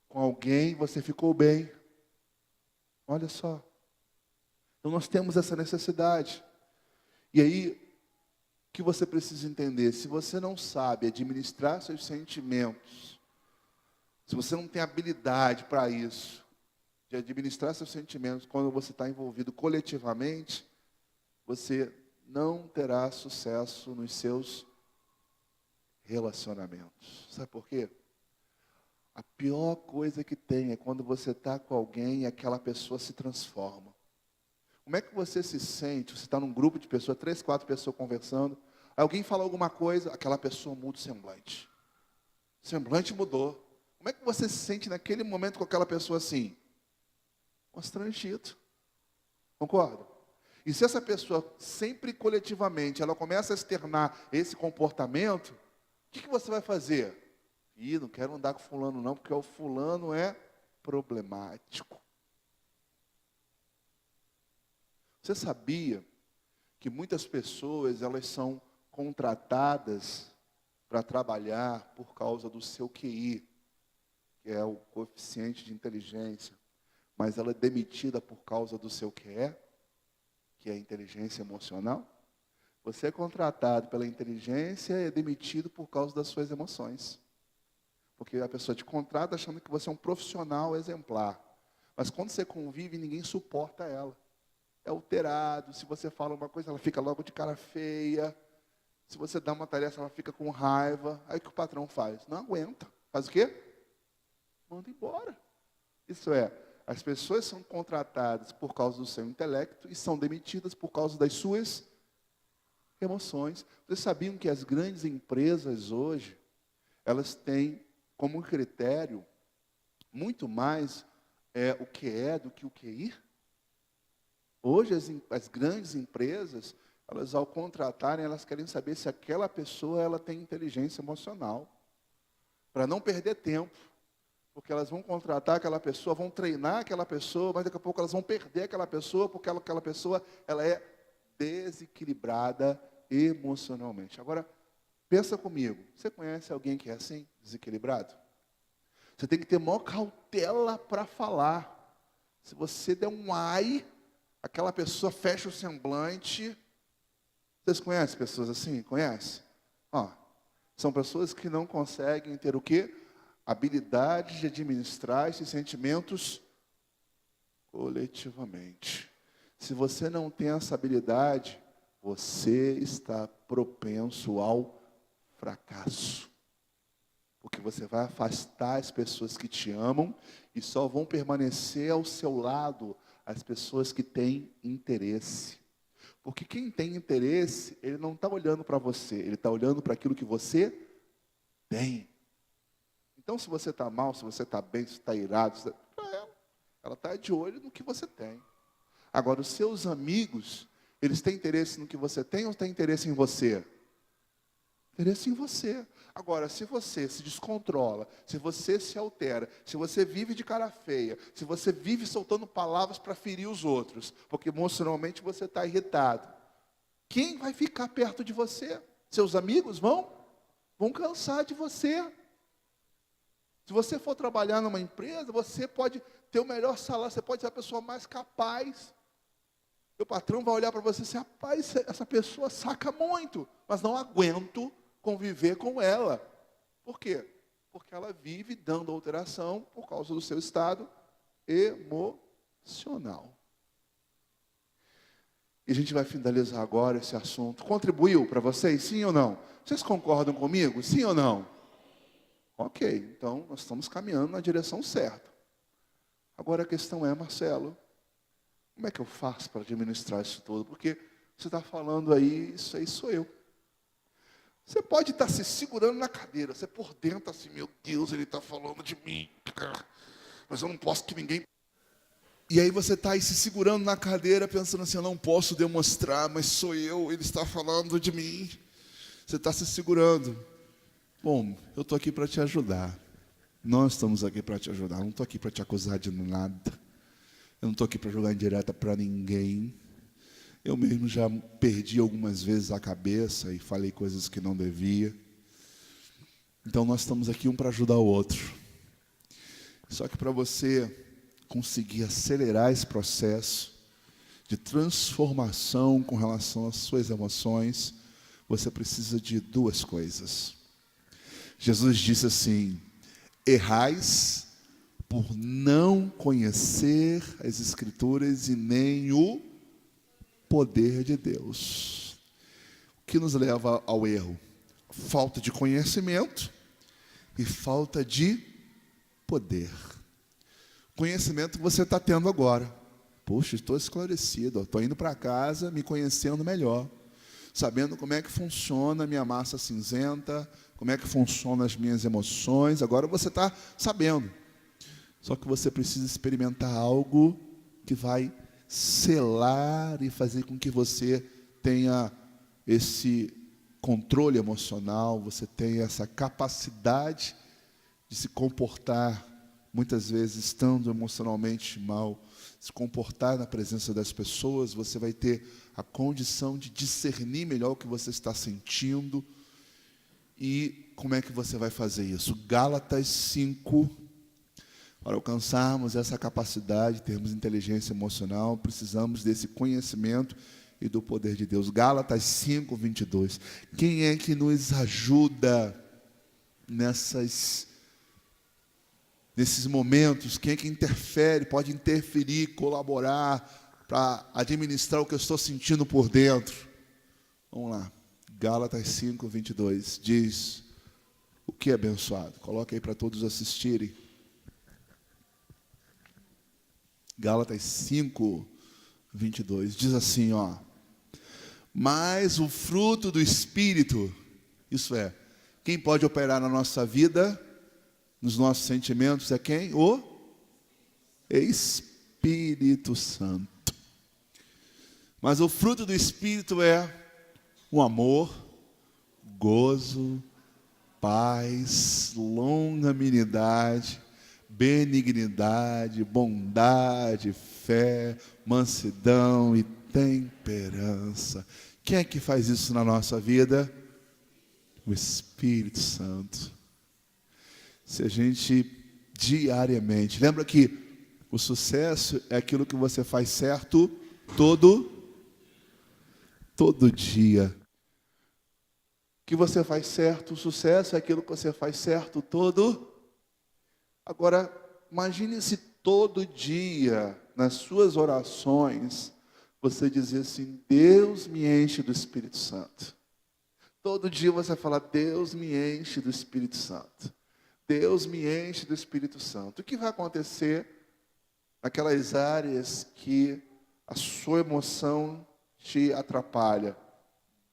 com alguém, você ficou bem? Olha só. Então nós temos essa necessidade. E aí, o que você precisa entender? Se você não sabe administrar seus sentimentos, se você não tem habilidade para isso, de administrar seus sentimentos quando você está envolvido coletivamente, você não terá sucesso nos seus relacionamentos. Sabe por quê? A pior coisa que tem é quando você está com alguém e aquela pessoa se transforma. Como é que você se sente? Você está num grupo de pessoas, 3, 4 pessoas conversando, alguém fala alguma coisa, aquela pessoa muda o semblante. O semblante mudou. Como é que você se sente naquele momento com aquela pessoa assim? Constrangido. Concorda? E se essa pessoa, sempre coletivamente, ela começa a externar esse comportamento, o que você vai fazer? Ih, não quero andar com fulano não, porque o fulano é problemático. Você sabia que muitas pessoas, elas são contratadas para trabalhar por causa do seu QI, que é o coeficiente de inteligência, mas ela é demitida por causa do seu QE, que é a inteligência emocional? Você é contratado pela inteligência e é demitido por causa das suas emoções. Porque a pessoa te contrata achando que você é um profissional exemplar. Mas quando você convive, ninguém suporta ela. É alterado, se você fala uma coisa, ela fica logo de cara feia. Se você dá uma tarefa, ela fica com raiva. Aí o que o patrão faz? Não aguenta. Faz o quê? Manda embora. Isso é, as pessoas são contratadas por causa do seu intelecto e são demitidas por causa das suas emoções. Vocês sabiam que as grandes empresas hoje, elas têm como critério muito mais o que é do que o QI? Hoje as grandes empresas, elas ao contratarem, elas querem saber se aquela pessoa ela tem inteligência emocional. Para não perder tempo. Porque elas vão contratar aquela pessoa, vão treinar aquela pessoa, mas daqui a pouco elas vão perder aquela pessoa, porque aquela pessoa ela é desequilibrada emocionalmente. Agora, pensa comigo, você conhece alguém que é assim, desequilibrado? Você tem que ter maior cautela para falar. Se você der um ai, aquela pessoa fecha o semblante. Vocês conhecem pessoas assim? Conhecem? São pessoas que não conseguem ter o quê? Habilidade de administrar esses sentimentos coletivamente. Se você não tem essa habilidade, você está propenso ao fracasso. Porque você vai afastar as pessoas que te amam e só vão permanecer ao seu lado as pessoas que têm interesse. Porque quem tem interesse, ele não está olhando para você, ele está olhando para aquilo que você tem. Então, se você está mal, se você está bem, se está irado, ela está de olho no que você tem. Agora, os seus amigos, eles têm interesse no que você tem ou têm interesse em você? Interesse em você. Agora, se você se descontrola, se você se altera, se você vive de cara feia, se você vive soltando palavras para ferir os outros, porque emocionalmente você está irritado, quem vai ficar perto de você? Seus amigos vão cansar de você. Se você for trabalhar numa empresa, você pode ter o melhor salário, você pode ser a pessoa mais capaz. O patrão vai olhar para você e dizer, rapaz, essa pessoa saca muito, mas não aguento conviver com ela. Por quê? Porque ela vive dando alteração por causa do seu estado emocional. E a gente vai finalizar agora esse assunto. Contribuiu para vocês, sim ou não? Vocês concordam comigo, sim ou não? Ok, então nós estamos caminhando na direção certa. Agora a questão é, Marcelo, como é que eu faço para administrar isso tudo? Porque você está falando aí, isso aí sou eu. Você pode estar se segurando na cadeira, você por dentro assim, meu Deus, ele está falando de mim, mas eu não posso que ninguém... E aí você está aí se segurando na cadeira, pensando assim, eu não posso demonstrar, mas sou eu, ele está falando de mim. Você está se segurando. Bom, eu estou aqui para te ajudar. Nós estamos aqui para te ajudar. Eu não estou aqui para te acusar de nada. Eu não estou aqui para jogar indireta para ninguém. Eu mesmo já perdi algumas vezes a cabeça e falei coisas que não devia. Então nós estamos aqui um para ajudar o outro. Só que para você conseguir acelerar esse processo de transformação com relação às suas emoções, você precisa de duas coisas. Jesus disse assim, errais por não conhecer as Escrituras e nem o poder de Deus. O que nos leva ao erro? falta de conhecimento e falta de poder. Conhecimento que você está tendo agora. Puxa, estou esclarecido, estou indo para casa me conhecendo melhor, sabendo como é que funciona a minha massa cinzenta, como é que funcionam as minhas emoções. Agora você está sabendo. Só que você precisa experimentar algo que vai selar e fazer com que você tenha esse controle emocional, você tenha essa capacidade de se comportar, muitas vezes estando emocionalmente mal, se comportar na presença das pessoas. Você vai ter a condição de discernir melhor o que você está sentindo. E como é que você vai fazer isso? Gálatas 5, para alcançarmos essa capacidade, termos inteligência emocional, precisamos desse conhecimento e do poder de Deus. Gálatas 5, 22. Quem é que nos ajuda nesses momentos? Quem é que interfere, pode interferir, colaborar para administrar o que eu estou sentindo por dentro? Vamos lá. Gálatas 5, 22. Diz o que é abençoado. Coloca aí para todos assistirem. Gálatas 5, 22. Diz assim, ó. Mas o fruto do Espírito, isso é, quem pode operar na nossa vida, nos nossos sentimentos, é quem? O Espírito Santo. Mas o fruto do Espírito é o amor, gozo, paz, longanimidade, benignidade, bondade, fé, mansidão e temperança. Quem é que faz isso na nossa vida? O Espírito Santo. Se a gente diariamente, lembra que o sucesso é aquilo que você faz certo todo dia. O que você faz certo, o sucesso é aquilo que você faz certo todo. Agora, imagine se todo dia, nas suas orações, você dizer assim: Deus me enche do Espírito Santo. Todo dia você fala: Deus me enche do Espírito Santo. Deus me enche do Espírito Santo. O que vai acontecer naquelas áreas que a sua emoção te atrapalha?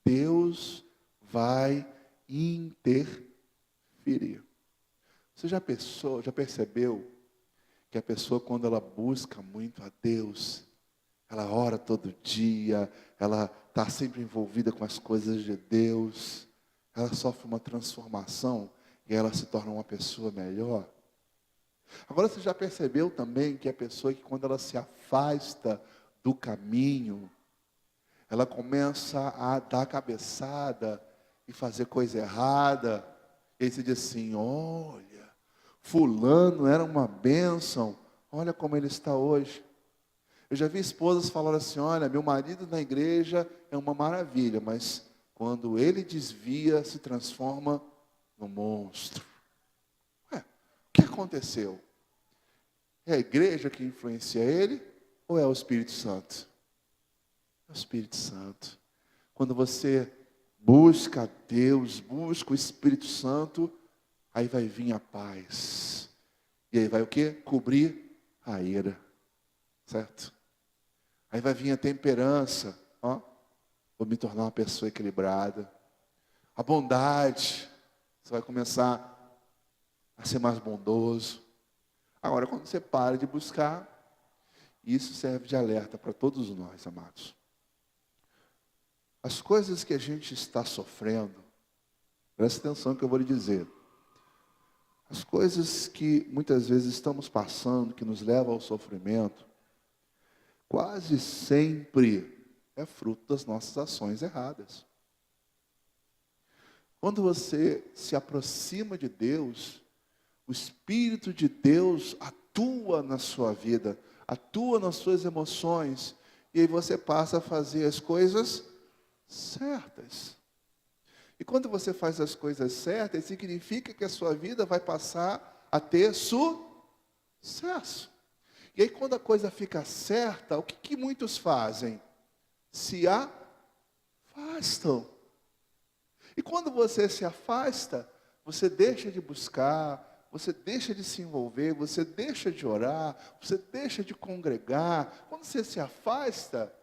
Deus vai interferir. Você já pensou, já percebeu que a pessoa, quando ela busca muito a Deus, ela ora todo dia, ela está sempre envolvida com as coisas de Deus, ela sofre uma transformação e ela se torna uma pessoa melhor? Agora, você já percebeu também que a pessoa que, quando ela se afasta do caminho, ela começa a dar cabeçada e fazer coisa errada, e aí você diz assim: olha, fulano era uma bênção, olha como ele está hoje. Eu já vi esposas falarem assim: olha, meu marido na igreja é uma maravilha, mas quando ele desvia, se transforma num monstro. Ué, o que aconteceu? É a igreja que influencia ele ou é o Espírito Santo? É o Espírito Santo. Quando você busca a Deus, busca o Espírito Santo, aí vai vir a paz. E aí vai o quê? Cobrir a ira. Certo? Aí vai vir a temperança. Ó, vou me tornar uma pessoa equilibrada. A bondade. Você vai começar a ser mais bondoso. Agora, quando você para de buscar, isso serve de alerta para todos nós, amados. As coisas que a gente está sofrendo, presta atenção no que eu vou lhe dizer. As coisas que muitas vezes estamos passando, que nos levam ao sofrimento, quase sempre é fruto das nossas ações erradas. Quando você se aproxima de Deus, o Espírito de Deus atua na sua vida, atua nas suas emoções, e aí você passa a fazer as coisas certas. E quando você faz as coisas certas, significa que a sua vida vai passar a ter sucesso. E aí, quando a coisa fica certa, o que muitos fazem? Se afastam. E quando você se afasta, você deixa de buscar, você deixa de se envolver, você deixa de orar, você deixa de congregar. Quando você se afasta,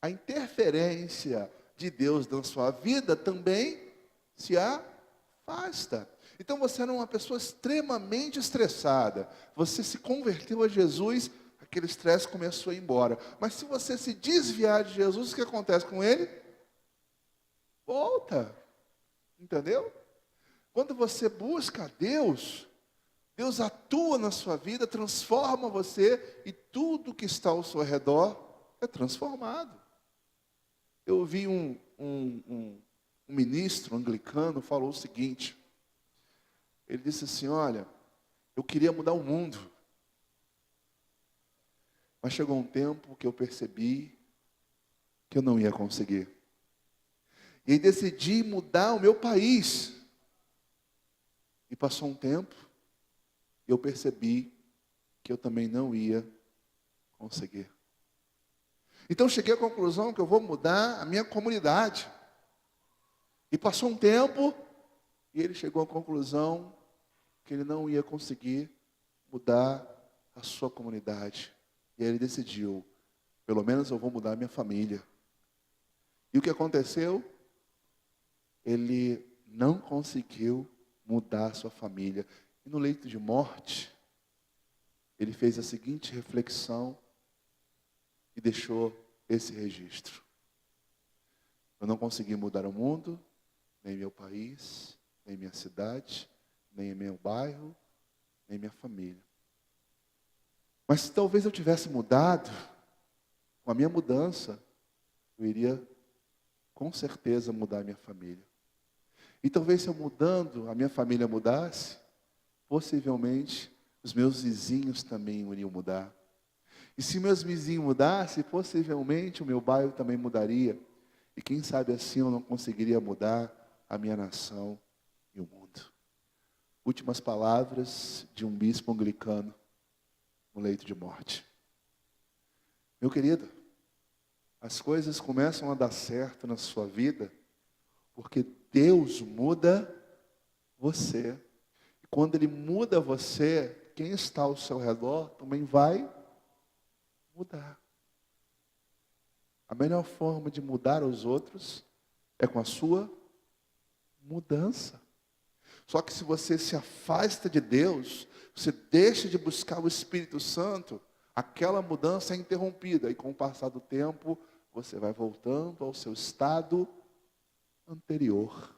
a interferência de Deus na sua vida também se afasta. Então você era uma pessoa extremamente estressada. Você se converteu a Jesus, aquele estresse começou a ir embora. Mas se você se desviar de Jesus, o que acontece com ele? Volta. Entendeu? Quando você busca a Deus, Deus atua na sua vida, transforma você e tudo que está ao seu redor é transformado. Eu vi um ministro anglicano falou o seguinte. Ele disse assim, olha, eu queria mudar o mundo. Mas chegou um tempo que eu percebi que eu não ia conseguir. E aí decidi mudar o meu país. E passou um tempo, e eu percebi que eu também não ia conseguir. Então cheguei à conclusão que eu vou mudar a minha comunidade. E passou um tempo, e ele chegou à conclusão que ele não ia conseguir mudar a sua comunidade. E aí ele decidiu, pelo menos eu vou mudar a minha família. E o que aconteceu? Ele não conseguiu mudar a sua família. E no leito de morte, ele fez a seguinte reflexão e deixou esse registro. Eu não consegui mudar o mundo, nem meu país, nem minha cidade, nem meu bairro, nem minha família. Mas se talvez eu tivesse mudado, com a minha mudança, eu iria com certeza mudar a minha família. E talvez se eu mudando, a minha família mudasse, possivelmente os meus vizinhos também iriam mudar. E se meus vizinhos mudassem, possivelmente o meu bairro também mudaria. E quem sabe assim eu não conseguiria mudar a minha nação e o mundo. Últimas palavras de um bispo anglicano no leito de morte. Meu querido, as coisas começam a dar certo na sua vida porque Deus muda você. E quando Ele muda você, quem está ao seu redor também vai mudar. A melhor forma de mudar os outros é com a sua mudança. Só que se você se afasta de Deus, você deixa de buscar o Espírito Santo, aquela mudança é interrompida. E com o passar do tempo, você vai voltando ao seu estado anterior.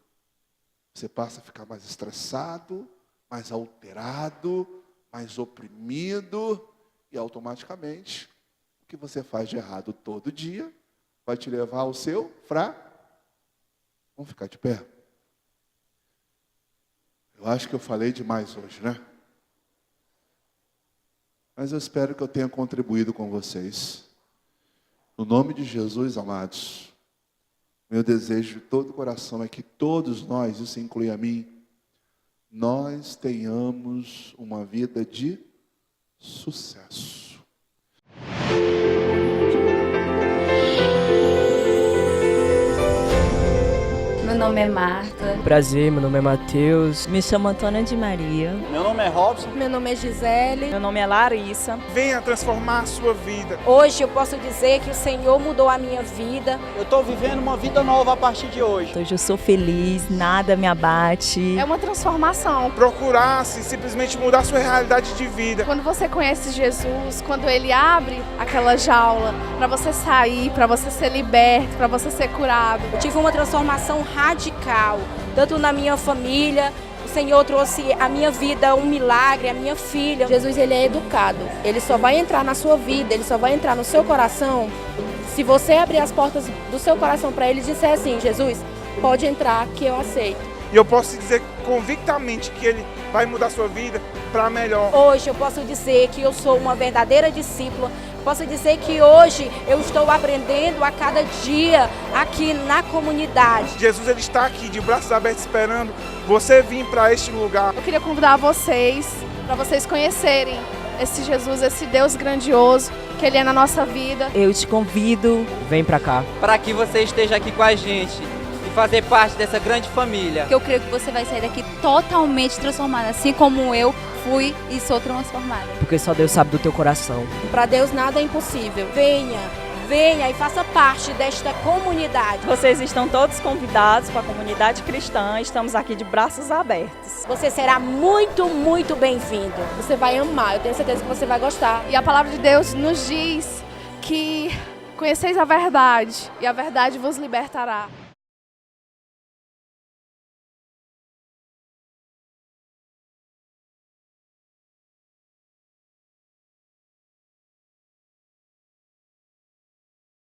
Você passa a ficar mais estressado, mais alterado, mais oprimido. E automaticamente, o que você faz de errado todo dia vai te levar ao seu Vamos ficar de pé. Eu acho que eu falei demais hoje, né? Mas eu espero que eu tenha contribuído com vocês. No nome de Jesus, amados, meu desejo de todo o coração é que todos nós, isso inclui a mim, nós tenhamos uma vida de sucesso. Meu nome é Marta. Prazer, meu nome é Matheus. Me chamo Antônia de Maria. Meu nome é Robson. Meu nome é Gisele. Meu nome é Larissa. Venha transformar a sua vida. Hoje eu posso dizer que o Senhor mudou a minha vida. Eu estou vivendo uma vida nova a partir de hoje. Hoje eu sou feliz, nada me abate. É uma transformação. Procurasse simplesmente mudar a sua realidade de vida. Quando você conhece Jesus, quando Ele abre aquela jaula para você sair, para você ser liberto, para você ser curado. Eu tive uma transformação radical, tanto na minha família. O Senhor trouxe à minha vida um milagre, a minha filha. Jesus, Ele é educado. Ele só vai entrar na sua vida, Ele só vai entrar no seu coração se você abrir as portas do seu coração para Ele e disser assim: Jesus, pode entrar que eu aceito. E eu posso dizer convictamente que Ele vai mudar a sua vida para melhor. Hoje eu posso dizer que eu sou uma verdadeira discípula. Posso dizer que hoje eu estou aprendendo a cada dia aqui na comunidade. Jesus, Ele está aqui de braços abertos esperando você vir para este lugar. Eu queria convidar vocês, para vocês conhecerem esse Jesus, esse Deus grandioso que Ele é na nossa vida. Eu te convido, Vem pra cá. Para que você esteja aqui com a gente e fazer parte dessa grande família. Eu creio que você vai sair daqui totalmente transformada, assim como eu fui e sou transformada. Porque só Deus sabe do teu coração. Para Deus nada é impossível. Venha e faça parte desta comunidade. Vocês estão todos convidados para a comunidade cristã. Estamos aqui de braços abertos. Você será muito, muito bem-vindo. Você vai amar, eu tenho certeza que você vai gostar. E a palavra de Deus nos diz que conheceis a verdade e a verdade vos libertará.